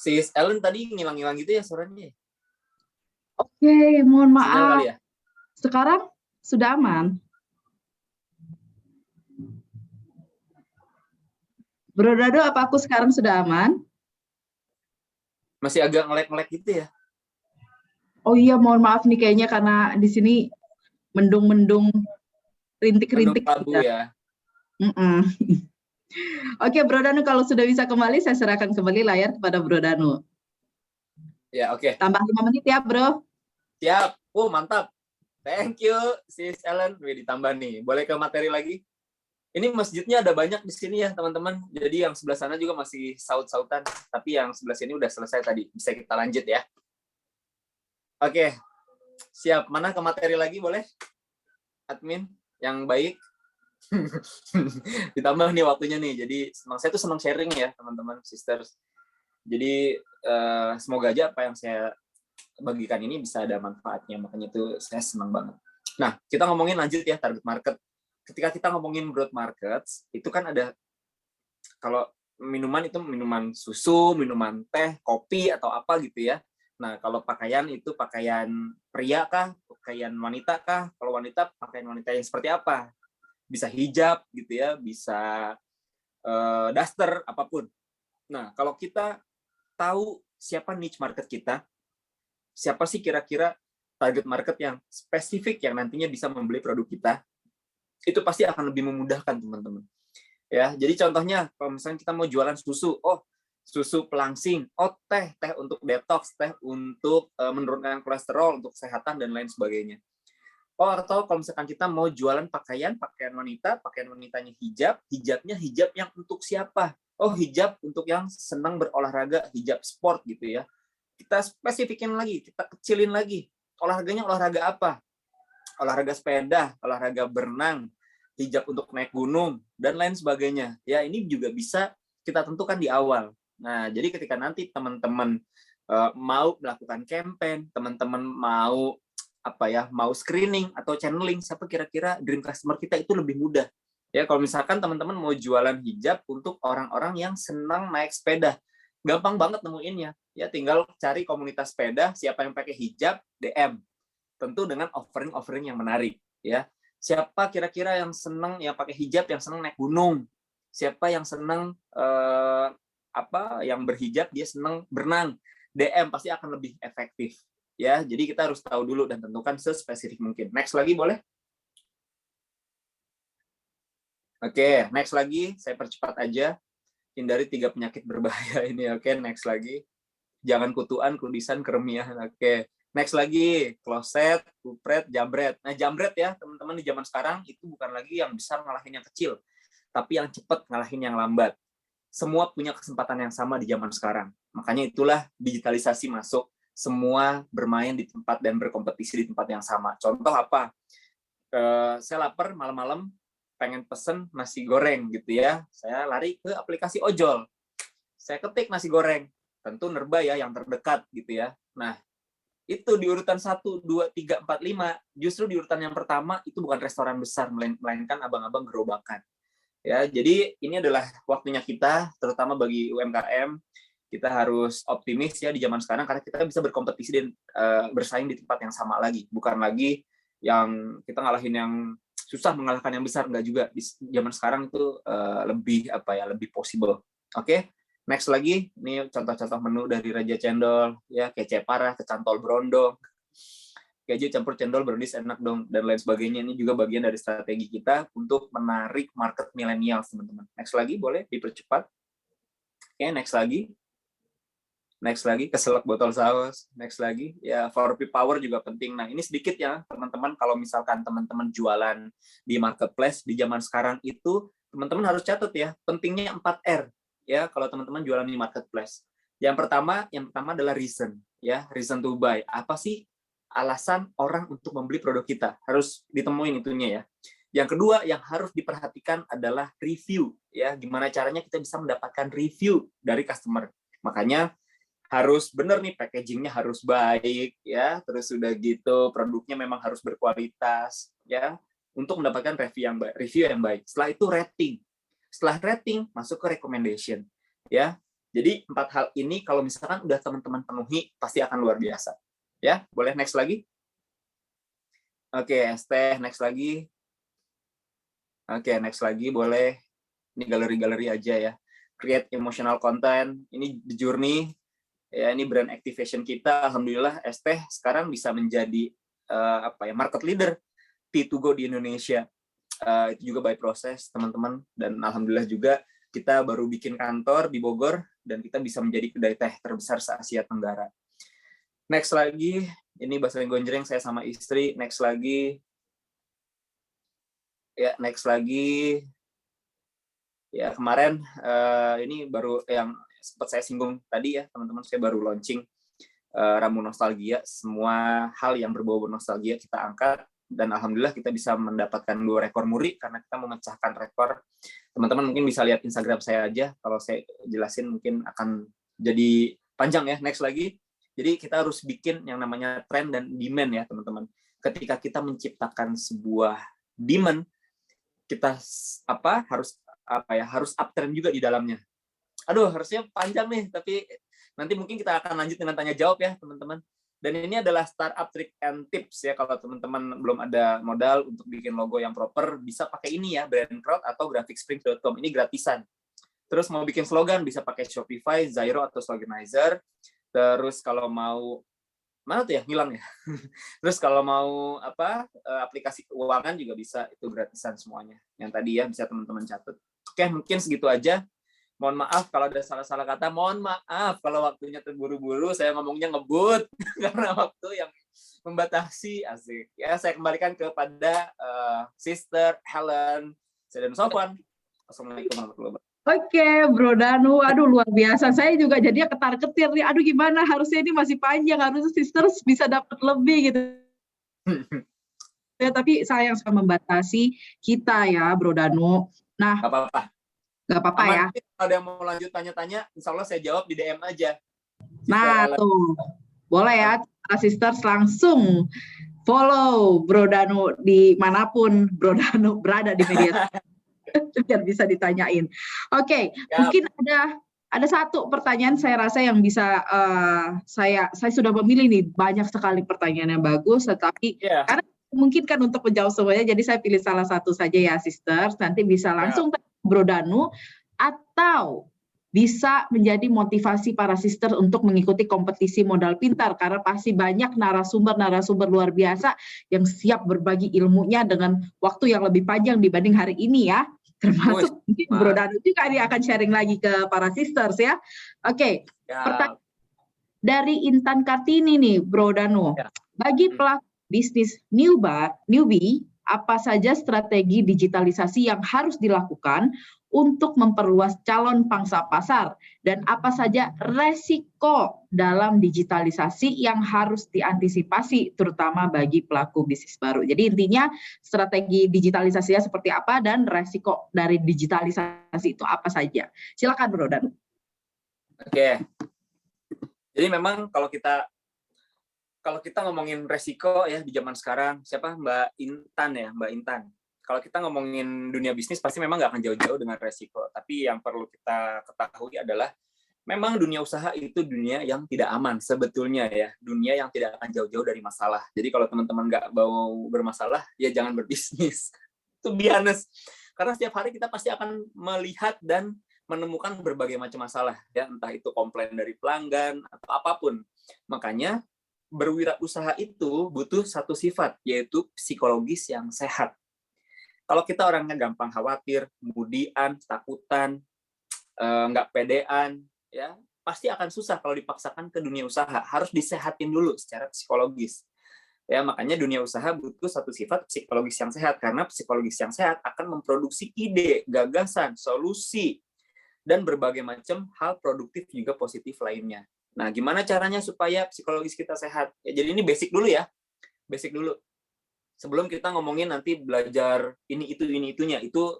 Sis Ellen tadi ngilang-ngilang gitu ya suaranya. Oke, mohon Sinyal maaf. kali ya? Sekarang sudah aman. Bro Danu, apa aku sekarang sudah aman? Masih agak ngelek-ngelek gitu ya? Oh iya, mohon maaf nih kayaknya karena di sini mendung-mendung, rintik-rintik. Mendung labu ya. Oke, Bro Danu, kalau sudah bisa kembali, saya serahkan kembali layar kepada Bro Danu. Ya, oke. Tambah 5 menit ya, Bro. Siap. Mantap. Thank you, Sis Ellen. Wih, ditambah nih. Boleh ke materi lagi? Ini masjidnya ada banyak di sini ya, teman-teman. Jadi yang sebelah sana juga masih saut-sautan. Tapi yang sebelah sini udah selesai tadi. Bisa kita lanjut ya. Oke. Siap. Mana ke materi lagi, boleh? Admin yang baik. Ditambah nih waktunya nih. Jadi saya tuh senang sharing ya, teman-teman, sisters. Jadi semoga aja apa yang saya bagikan ini bisa ada manfaatnya. Makanya itu saya senang banget. Nah, kita ngomongin lanjut ya, target market. Ketika kita ngomongin broad markets, itu kan ada, kalau minuman itu minuman susu, minuman teh, kopi, atau apa gitu ya. Nah, kalau pakaian itu pakaian pria kah, pakaian wanita kah? Kalau wanita, pakaian wanita yang seperti apa? Bisa hijab gitu ya, bisa daster, apapun. Nah, kalau kita tahu siapa niche market kita, siapa sih kira-kira target market yang spesifik yang nantinya bisa membeli produk kita, itu pasti akan lebih memudahkan, teman-teman. Ya, jadi contohnya kalau misalnya kita mau jualan susu, susu pelangsing, teh untuk detox, teh untuk menurunkan kolesterol, untuk kesehatan dan lain sebagainya. Atau kalau misalkan kita mau jualan pakaian wanita, pakaian wanitanya hijabnya hijab yang untuk siapa? Hijab untuk yang senang berolahraga, hijab sport gitu ya. Kita spesifikin lagi, kita kecilin lagi. Olahraganya olahraga apa? Olahraga sepeda, olahraga berenang, hijab untuk naik gunung, dan lain sebagainya. Ya, ini juga bisa kita tentukan di awal. Nah, jadi ketika nanti teman-teman mau melakukan campaign, teman-teman mau screening atau channeling, siapa kira-kira dream customer kita, itu lebih mudah. Ya, kalau misalkan teman-teman mau jualan hijab untuk orang-orang yang senang naik sepeda, gampang banget nemuinnya. Ya, tinggal cari komunitas sepeda, siapa yang pakai hijab, DM. Tentu dengan offering yang menarik ya. Siapa kira-kira yang senang yang pakai hijab, yang senang naik gunung? Siapa yang senang yang berhijab dia senang berenang? DM pasti akan lebih efektif ya. Jadi kita harus tahu dulu dan tentukan sespesifik mungkin. Next lagi boleh? Oke, next lagi, saya percepat aja. Hindari 3 penyakit berbahaya ini. Oke, next lagi. Jangan kutuan, kudisan, keremiahan. Oke. Next lagi, kloset, kupret, jambret. Nah, jambret ya, teman-teman di zaman sekarang itu bukan lagi yang besar ngalahin yang kecil, tapi yang cepat ngalahin yang lambat. Semua punya kesempatan yang sama di zaman sekarang. Makanya itulah digitalisasi masuk. Semua bermain di tempat dan berkompetisi di tempat yang sama. Contoh apa? Saya lapar malam-malam, pengen pesen nasi goreng gitu ya. Saya lari ke aplikasi ojol. Saya ketik nasi goreng. Tentu Nerba ya yang terdekat gitu ya. Nah, itu di urutan 1, 2, 3, 4, 5. Justru di urutan yang pertama itu bukan restoran besar, melainkan abang-abang gerobakan. Ya, jadi ini adalah waktunya kita, terutama bagi UMKM, kita harus optimis ya di zaman sekarang karena kita bisa berkompetisi dan bersaing di tempat yang sama lagi. Bukan lagi yang kita ngalahin yang susah mengalahkan yang besar, enggak juga. Di zaman sekarang itu lebih possible. Oke. Next lagi, ini contoh-contoh menu dari Raja Cendol, ya kece parah, kecantol berondong, keju campur cendol beredis enak dong, dan lain sebagainya. Ini juga bagian dari strategi kita untuk menarik market milenial, teman-teman. Next lagi, boleh dipercepat. Oke, next lagi. Next lagi, keselak botol saus. Next lagi, ya 4P power juga penting. Nah, ini sedikit ya, teman-teman, kalau misalkan teman-teman jualan di marketplace, di zaman sekarang itu, teman-teman harus catat ya, pentingnya 4R. Ya, kalau teman-teman jualan di marketplace. Yang pertama adalah reason, ya, reason to buy. Apa sih alasan orang untuk membeli produk kita? Harus ditemuin itunya ya. Yang kedua yang harus diperhatikan adalah review, ya. Gimana caranya kita bisa mendapatkan review dari customer. Makanya harus bener nih, packagingnya harus baik, ya. Terus udah gitu produknya memang harus berkualitas, ya. untuk mendapatkan review yang baik. Setelah itu rating. Setelah rating masuk ke recommendation, ya. Jadi 4 hal ini kalau misalkan udah teman-teman penuhi pasti akan luar biasa. Ya, boleh next lagi? Oke, Esteh, next lagi. Oke, next lagi boleh. Ini galeri-galeri aja ya. Create emotional content. Ini the journey. Ya, ini brand activation kita. Alhamdulillah, Esteh sekarang bisa menjadi market leader T2Go di Indonesia. Itu juga by proses, teman-teman. Dan alhamdulillah juga kita baru bikin kantor di Bogor dan kita bisa menjadi kedai teh terbesar se-Asia Tenggara. Next lagi, ini bahasa gonjreng saya sama istri. Next lagi. Ya, next lagi. Ya, kemarin ini baru yang sempat saya singgung tadi ya, teman-teman, saya baru launching Ramu Nostalgia. Semua hal yang berbau nostalgia kita angkat. Dan alhamdulillah kita bisa mendapatkan 2 rekor muri karena kita memecahkan rekor. Teman-teman mungkin bisa lihat Instagram saya aja, kalau saya jelasin mungkin akan jadi panjang ya. Next lagi. Jadi kita harus bikin yang namanya trend dan demand ya, teman-teman. Ketika kita menciptakan sebuah demand, kita harus uptrend juga di dalamnya. Aduh, harusnya panjang nih, tapi nanti mungkin kita akan lanjut dengan tanya jawab ya, teman-teman. Dan ini adalah startup trick and tips ya, kalau teman-teman belum ada modal untuk bikin logo yang proper, bisa pakai ini ya, Brandcrowd atau graphicsprings.com. Ini gratisan. Terus mau bikin slogan bisa pakai Shopify, Zyro atau Sloganizer. Terus kalau mau mana tuh ya, hilang ya. Terus kalau mau aplikasi keuangan juga bisa, itu gratisan semuanya. Yang tadi ya bisa teman-teman catat. Oke, mungkin segitu aja. Mohon maaf kalau ada salah-salah kata, mohon maaf kalau waktunya terburu-buru, saya ngomongnya ngebut karena waktu yang membatasi. Asik. Ya, saya kembalikan kepada Sister Helen Sedan Sofwan. Assalamualaikum warahmatullahi wabarakatuh. Oke, Bro Danu, aduh luar biasa. Saya juga jadinya ketar-ketir nih. Aduh gimana, harusnya ini masih panjang, harusnya Sisters bisa dapat lebih gitu. Ya, tapi sayang suka membatasi kita ya, Bro Danu. Nah, Gak apa-apa ya. Kalau ada yang mau lanjut tanya-tanya, insya Allah saya jawab di DM aja. Nah, tuh. Boleh ya, Sisters langsung follow Bro Danu dimanapun Bro Danu berada di media biar bisa ditanyain. Oke, mungkin ada satu pertanyaan saya rasa yang bisa saya sudah memilih nih, banyak sekali pertanyaan yang bagus, tetapi karena memungkinkan untuk menjawab semuanya, jadi saya pilih salah satu saja ya, Sisters. Nanti bisa langsung Bro Danu, atau bisa menjadi motivasi para sister untuk mengikuti kompetisi modal pintar, karena pasti banyak narasumber luar biasa yang siap berbagi ilmunya dengan waktu yang lebih panjang dibanding hari ini ya, termasuk mungkin Bro Danu juga dia akan sharing lagi ke para sisters ya. Oke, pertanyaan dari Intan Kartini nih, Bro Danu, bagi pelaku bisnis newbie, apa saja strategi digitalisasi yang harus dilakukan untuk memperluas calon pangsa pasar, dan apa saja resiko dalam digitalisasi yang harus diantisipasi terutama bagi pelaku bisnis baru. Jadi intinya strategi digitalisasinya seperti apa dan resiko dari digitalisasi itu apa saja. Silakan Bro Danu. Oke. Jadi memang kalau kita ngomongin resiko ya di zaman sekarang, siapa Mbak Intan. Kalau kita ngomongin dunia bisnis pasti memang nggak akan jauh-jauh dengan resiko. Tapi yang perlu kita ketahui adalah memang dunia usaha itu dunia yang tidak aman sebetulnya ya. Dunia yang tidak akan jauh-jauh dari masalah. Jadi kalau teman-teman nggak mau bermasalah, ya jangan berbisnis. To be honest. Karena setiap hari kita pasti akan melihat dan menemukan berbagai macam masalah ya, entah itu komplain dari pelanggan atau apapun. Makanya berwirausaha itu butuh satu sifat, yaitu psikologis yang sehat. Kalau kita orangnya gampang khawatir, kemudian takutan, nggak pedean, ya pasti akan susah kalau dipaksakan ke dunia usaha. Harus disehatin dulu secara psikologis. Ya, makanya dunia usaha butuh satu sifat psikologis yang sehat, karena psikologis yang sehat akan memproduksi ide, gagasan, solusi, dan berbagai macam hal produktif juga positif lainnya. Nah, gimana caranya supaya psikologis kita sehat? Ya, jadi ini basic dulu ya. Basic dulu. Sebelum kita ngomongin nanti belajar ini, itunya. Itu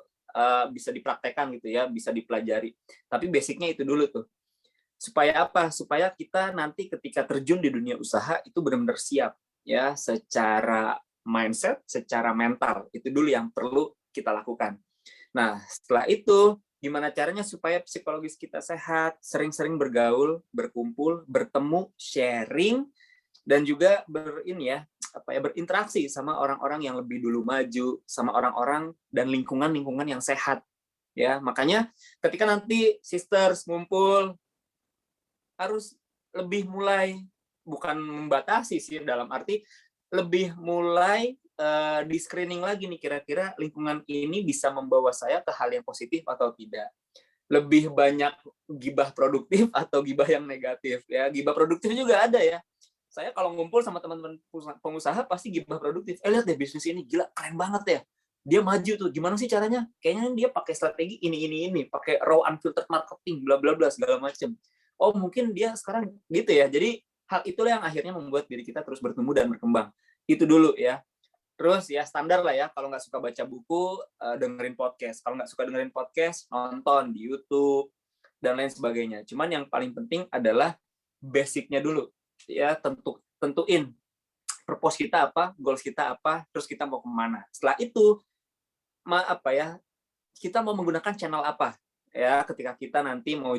bisa dipraktekkan gitu ya, bisa dipelajari. Tapi basicnya itu dulu tuh. Supaya apa? Supaya kita nanti ketika terjun di dunia usaha itu benar-benar siap. Ya, secara mindset, secara mental. Itu dulu yang perlu kita lakukan. Nah, setelah itu, gimana caranya supaya psikologis kita sehat, sering-sering bergaul, berkumpul, bertemu, sharing, dan juga berinteraksi sama orang-orang yang lebih dulu maju, sama orang-orang dan lingkungan-lingkungan yang sehat. Ya, makanya ketika nanti sisters ngumpul, harus lebih mulai, bukan membatasi sih, dalam arti lebih mulai di screening lagi nih, kira-kira lingkungan ini bisa membawa saya ke hal yang positif atau tidak. Lebih banyak gibah produktif atau gibah yang negatif. Ya, gibah produktif juga ada ya. Saya kalau ngumpul sama teman-teman pengusaha pasti gibah produktif. Lihat deh bisnis ini, gila keren banget ya. Dia maju tuh, gimana sih caranya? Kayaknya dia pakai strategi ini, pakai raw unfiltered marketing, bla bla bla segala macam. Oh mungkin dia sekarang gitu ya. Jadi hal itulah yang akhirnya membuat diri kita terus bertumbuh dan berkembang. Itu dulu ya. Terus ya standar lah ya, kalau nggak suka baca buku, dengerin podcast. Kalau nggak suka dengerin podcast, nonton di YouTube dan lain sebagainya. Cuman yang paling penting adalah basicnya dulu. Ya, tentuin purpose kita apa, goals kita apa, terus kita mau kemana. Setelah itu, kita mau menggunakan channel apa. Ya, ketika kita nanti mau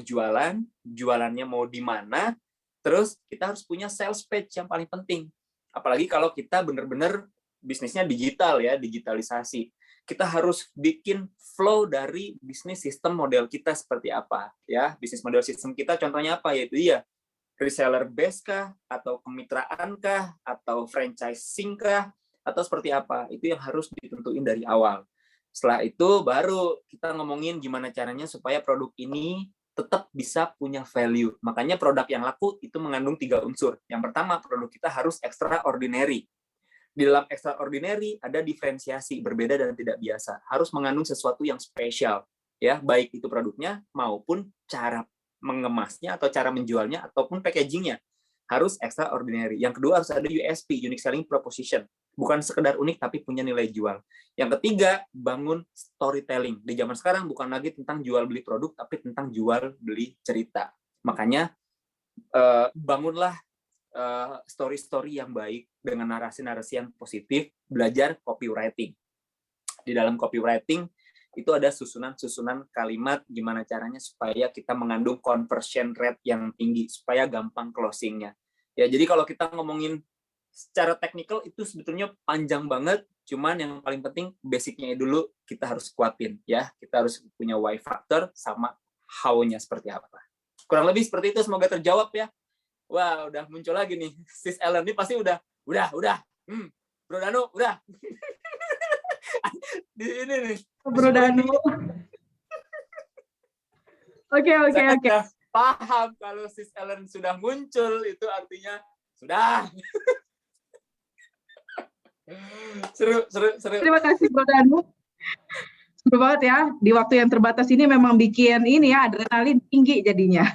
jualannya mau di mana, terus kita harus punya sales page yang paling penting. Apalagi kalau kita benar-benar bisnisnya digital ya, digitalisasi. Kita harus bikin flow dari bisnis sistem model kita seperti apa. Ya, bisnis model sistem kita contohnya apa? Yaitu reseller base kah, atau kemitraan kah, atau franchising kah, atau seperti apa. Itu yang harus ditentuin dari awal. Setelah itu baru kita ngomongin gimana caranya supaya produk ini tetap bisa punya value. Makanya produk yang laku itu mengandung 3 unsur. Yang pertama, produk kita harus extraordinary. Di dalam extraordinary ada diferensiasi, berbeda dan tidak biasa. Harus mengandung sesuatu yang spesial. Ya, baik itu produknya maupun cara mengemasnya atau cara menjualnya ataupun packagingnya harus extraordinary. Yang kedua harus ada USP, unique selling proposition, bukan sekedar unik tapi punya nilai jual. Yang ketiga, bangun storytelling. Di zaman sekarang bukan lagi tentang jual beli produk tapi tentang jual beli cerita. Makanya bangunlah story-story yang baik dengan narasi-narasi yang positif, belajar copywriting. Di dalam copywriting itu ada susunan-susunan kalimat gimana caranya supaya kita mengandung conversion rate yang tinggi, supaya gampang closing-nya. Ya, jadi kalau kita ngomongin secara teknikal itu sebetulnya panjang banget, cuman yang paling penting basic-nya dulu kita harus kuatin ya. Kita harus punya why factor sama how-nya seperti apa. Kurang lebih seperti itu, semoga terjawab ya. Wah, udah muncul lagi nih. Sis Ellen ini pasti udah. Bro Danu, udah. Di ini nih. Bro Danu. Oke. Paham kalau Sis Ellen sudah muncul itu artinya sudah. Seru. Terima kasih Bro Danu. Seru banget ya. Di waktu yang terbatas ini memang bikin ini ya adrenalin tinggi jadinya.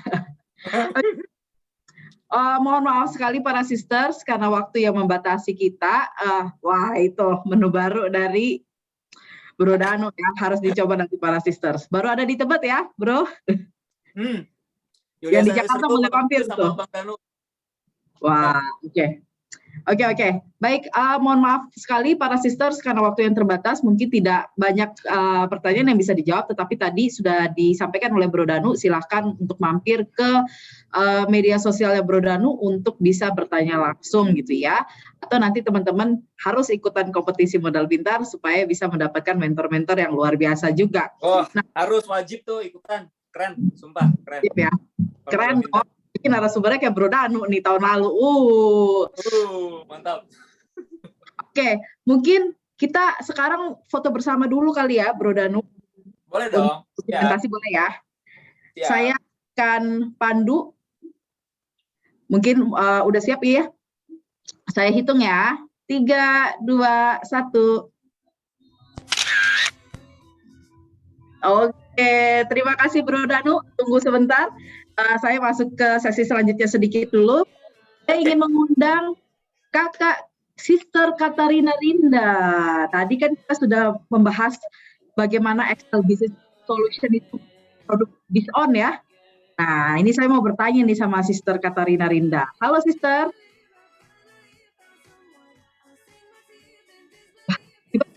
Mohon maaf sekali para sisters karena waktu yang membatasi kita. Wah itu menu baru dari Bro Danu ya, harus dicoba nanti para sisters. Baru ada di Tebet ya, Bro? Yang di Jakarta boleh mampir tuh. Wah, oke. Baik, mohon maaf sekali para sisters karena waktu yang terbatas, mungkin tidak banyak pertanyaan yang bisa dijawab, tetapi tadi sudah disampaikan oleh Bro Danu, silahkan untuk mampir ke media sosialnya Bro Danu untuk bisa bertanya langsung gitu ya. Atau nanti teman-teman harus ikutan kompetisi modal pintar supaya bisa mendapatkan mentor-mentor yang luar biasa juga. Harus wajib tuh ikutan. Keren, sumpah, keren. Ya. Keren kok. Ini narasumbernya kayak Bro Danu nih tahun lalu. Mantap. Oke, mungkin kita sekarang foto bersama dulu kali ya, Bro Danu. Boleh dong. Presentasi boleh ya. Siap. Saya akan pandu. Mungkin udah siap ya? Saya hitung ya. 3, 2, 1. Oke, terima kasih Bro Danu. Tunggu sebentar. Saya masuk ke sesi selanjutnya sedikit dulu. Saya ingin mengundang Kakak Sister Katarina Rinda. Tadi kan kita sudah membahas bagaimana Excel Business Solution itu produk Bizon ya. Nah, ini saya mau bertanya nih sama Sister Katarina Rinda. Halo Sister.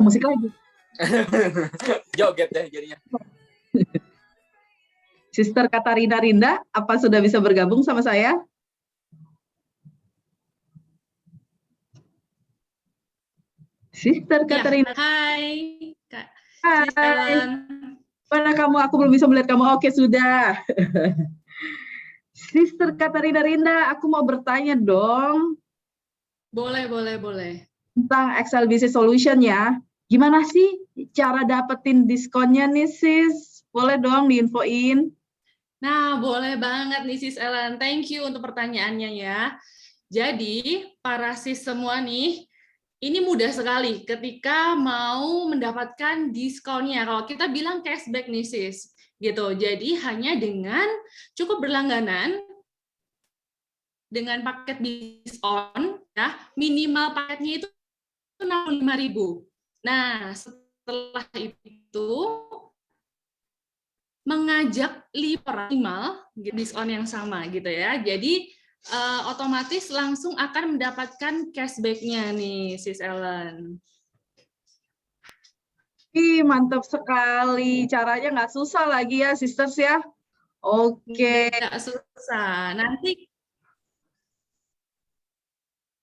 musik lagi. Joget deh jadinya. Sister Katarina Rinda, apa sudah bisa bergabung sama saya? Sister Katarina. Hai, Kak. Hai. Mana kamu? Aku belum bisa melihat kamu. Oke, sudah. Sister Katarina Rinda, aku mau bertanya dong. Boleh, boleh, boleh. Tentang Excel Business Solution ya. Gimana sih cara dapetin diskonnya nih, sis? Boleh dong diinfoin? Nah, boleh banget nih Sis Ellen. Thank you untuk pertanyaannya ya. Jadi, para sis semua nih, ini mudah sekali ketika mau mendapatkan diskonnya. Kalau kita bilang cashback nih sis, gitu. Jadi hanya dengan cukup berlangganan dengan paket diskon, ya minimal paketnya itu 65.000. Nah, setelah itu mengajak minimal diskon yang sama gitu ya. Jadi otomatis langsung akan mendapatkan cashback-nya nih, Sis Ellen. Ih, mantap sekali. Caranya nggak susah lagi ya, sisters ya. Oke. Nggak susah. Nanti,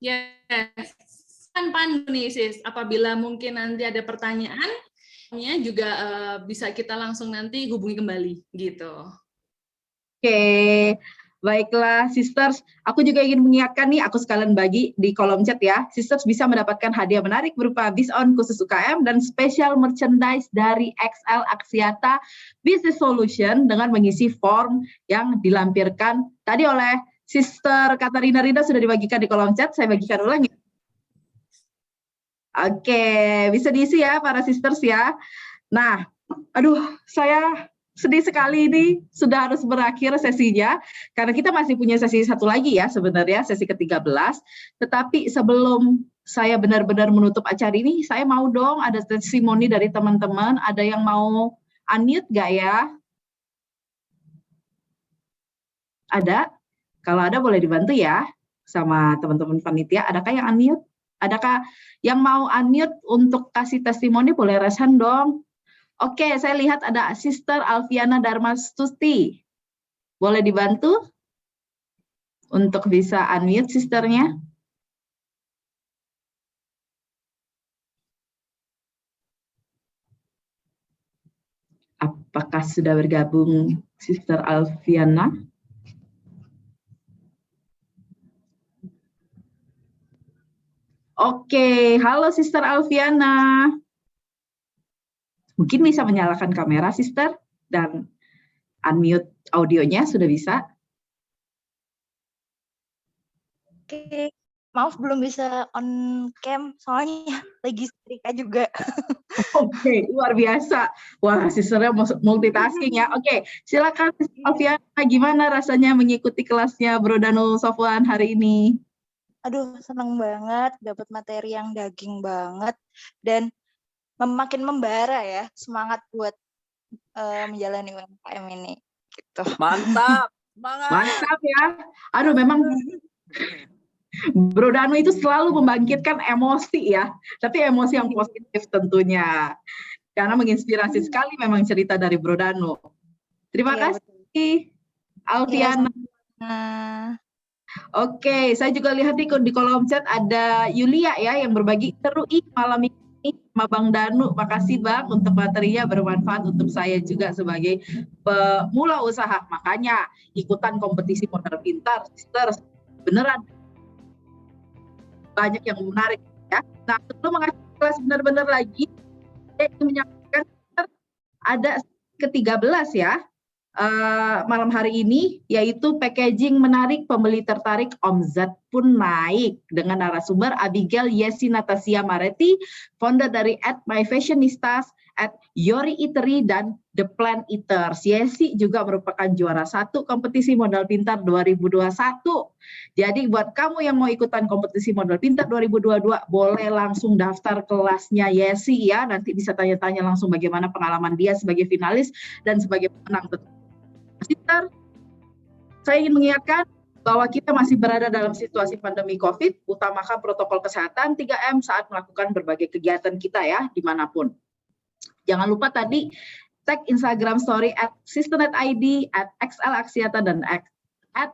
yes, kan pandu nih, Sis. Apabila mungkin nanti ada pertanyaan, juga bisa kita langsung nanti hubungi kembali gitu. Oke, baiklah sisters. Aku juga ingin mengingatkan nih, aku sekalian bagi di kolom chat ya. Sisters bisa mendapatkan hadiah menarik berupa diskon khusus UKM dan special merchandise dari XL Axiata Business Solution dengan mengisi form yang dilampirkan tadi oleh Sister Katarina Rinda sudah dibagikan di kolom chat. Saya bagikan ulang ya. Oke, bisa diisi ya para sisters ya. Nah, aduh, saya sedih sekali ini sudah harus berakhir sesinya karena kita masih punya sesi satu lagi ya sebenarnya, sesi ke-13. Tetapi sebelum saya benar-benar menutup acara ini, saya mau dong ada testimoni dari teman-teman. Ada yang mau unmute nggak ya? Ada? Kalau ada boleh dibantu ya sama teman-teman panitia. Adakah yang unmute? Adakah yang mau unmute untuk kasih testimoni? Boleh raise hand dong. Oke, saya lihat ada Sister Alfiana Darmastuti. Boleh dibantu untuk bisa unmute sisternya? Apakah sudah bergabung Sister Alfiana? Oke, halo Sister Alfiana. Mungkin bisa menyalakan kamera, Sister, dan unmute audionya sudah bisa. Oke, maaf belum bisa on cam, soalnya lagi setrika juga. Oke, luar biasa. Wah, Sisternya multitasking ya. Oke, silakan Sister Alfiana, gimana rasanya mengikuti kelasnya Bro Danu Sofwan hari ini? Aduh, seneng banget, dapat materi yang daging banget, dan makin membara ya, semangat buat menjalani UMKM ini. Gitu. Mantap, semangat. Mantap ya. Aduh, memang Bro Danu itu selalu membangkitkan emosi ya, tapi emosi yang positif tentunya. Karena menginspirasi sekali memang cerita dari Bro Danu. Terima kasih, Alfiana. Oke, saya juga lihat di kolom chat ada Yulia ya yang berbagi seru malam ini sama Bang Danu. Makasih Bang untuk materinya bermanfaat untuk saya juga sebagai pemula usaha. Makanya ikutan kompetisi modal pintar, sisters. Beneran banyak yang menarik ya. Nah, sebelum mengakhiri kelas benar-benar lagi, saya ingin menyampaikan ada ke-13 ya. Malam hari ini, yaitu packaging menarik, pembeli tertarik, omzet pun naik, dengan narasumber Abigail Yesi Natasia Maretti, founder dari @myfashionistas, @Yori Eatery, dan The Plan Eaters. Yesi juga merupakan juara 1 kompetisi modal pintar 2021. Jadi buat kamu yang mau ikutan kompetisi modal pintar 2022, boleh langsung daftar kelasnya Yesi ya. Nanti bisa tanya-tanya langsung bagaimana pengalaman dia sebagai finalis dan sebagai pemenang. Sister, saya ingin mengingatkan bahwa kita masih berada dalam situasi pandemi COVID, utamakan protokol kesehatan 3M saat melakukan berbagai kegiatan kita ya, dimanapun. Jangan lupa tadi tag Instagram story @sisternet.id, @XLAksiata, dan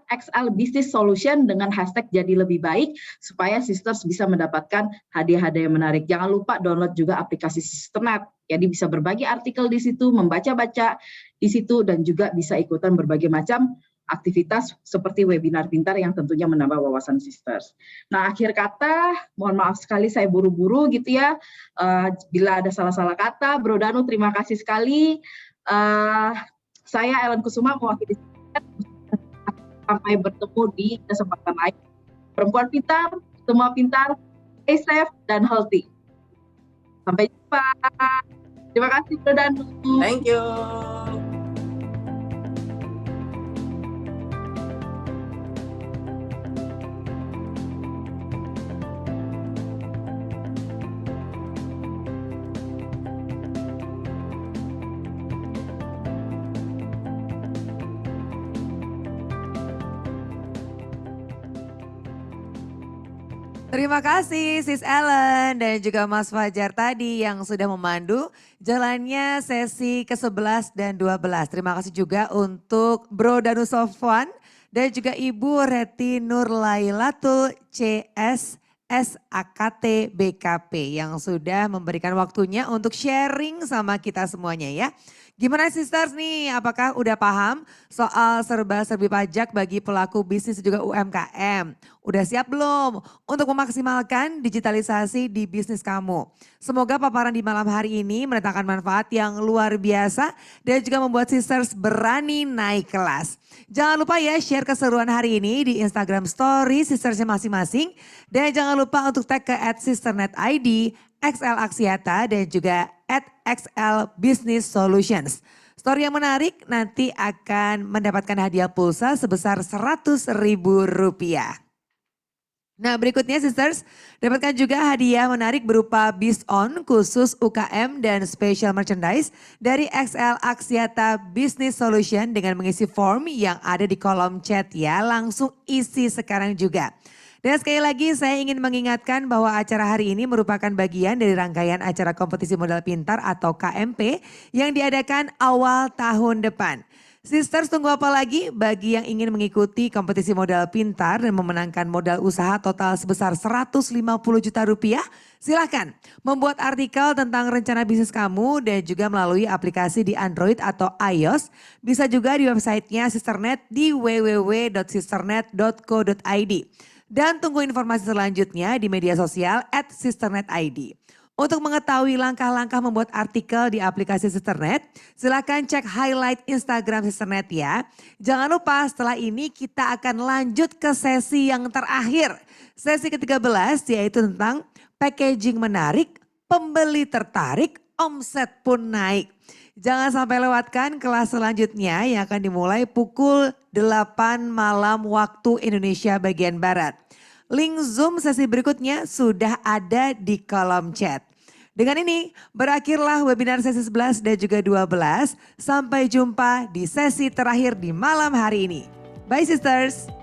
@XL Business Solution dengan hashtag jadi lebih baik supaya sisters bisa mendapatkan hadiah-hadiah yang menarik. Jangan lupa download juga aplikasi Sisternet. Jadi bisa berbagi artikel di situ, membaca-baca di situ, dan juga bisa ikutan berbagai macam aktivitas seperti webinar pintar yang tentunya menambah wawasan sisters. Nah, akhir kata, mohon maaf sekali saya buru-buru gitu ya. Bila ada salah-salah kata, Bro Danu terima kasih sekali. Saya Ellen Kusuma mewakili sampai bertemu di kesempatan lain. Perempuan pintar, semua pintar, stay safe dan healthy. Sampai jumpa. Terima kasih Bro Danu. Thank you. Terima kasih Sis Ellen dan juga Mas Fajar tadi yang sudah memandu jalannya sesi ke-11 dan 12. Terima kasih juga untuk Bro Danu Sofwan dan juga Ibu Reti Nurlailatul CS SAKT BKP yang sudah memberikan waktunya untuk sharing sama kita semuanya ya. Gimana sisters nih, apakah udah paham soal serba-serbi pajak bagi pelaku bisnis juga UMKM? Udah siap belum untuk memaksimalkan digitalisasi di bisnis kamu? Semoga paparan di malam hari ini mendatangkan manfaat yang luar biasa dan juga membuat sisters berani naik kelas. Jangan lupa ya share keseruan hari ini di Instagram story sistersnya masing-masing. Dan jangan lupa untuk tag ke @sisternet.id, XLAksiata dan juga @XL Business Solutions. Story yang menarik nanti akan mendapatkan hadiah pulsa sebesar Rp100.000. Nah berikutnya sisters, dapatkan juga hadiah menarik berupa Biz On khusus UKM dan special merchandise dari XL Aksiata Business Solution dengan mengisi form yang ada di kolom chat ya. Langsung isi sekarang juga. Dan sekali lagi saya ingin mengingatkan bahwa acara hari ini merupakan bagian dari rangkaian acara kompetisi modal pintar atau KMP yang diadakan awal tahun depan. Sisters tunggu apa lagi bagi yang ingin mengikuti kompetisi modal pintar dan memenangkan modal usaha total sebesar Rp150 juta. Silahkan membuat artikel tentang rencana bisnis kamu dan juga melalui aplikasi di Android atau iOS. Bisa juga di websitenya Sisternet di www.sisternet.co.id. Dan tunggu informasi selanjutnya di media sosial @sisternet.id. Untuk mengetahui langkah-langkah membuat artikel di aplikasi Sisternet, silakan cek highlight Instagram Sisternet ya. Jangan lupa setelah ini kita akan lanjut ke sesi yang terakhir. Sesi ke-13 yaitu tentang packaging menarik, pembeli tertarik, omset pun naik. Jangan sampai lewatkan kelas selanjutnya yang akan dimulai pukul 8 malam waktu Indonesia bagian Barat. Link Zoom sesi berikutnya sudah ada di kolom chat. Dengan ini berakhirlah webinar sesi 11 dan juga 12. Sampai jumpa di sesi terakhir di malam hari ini. Bye sisters.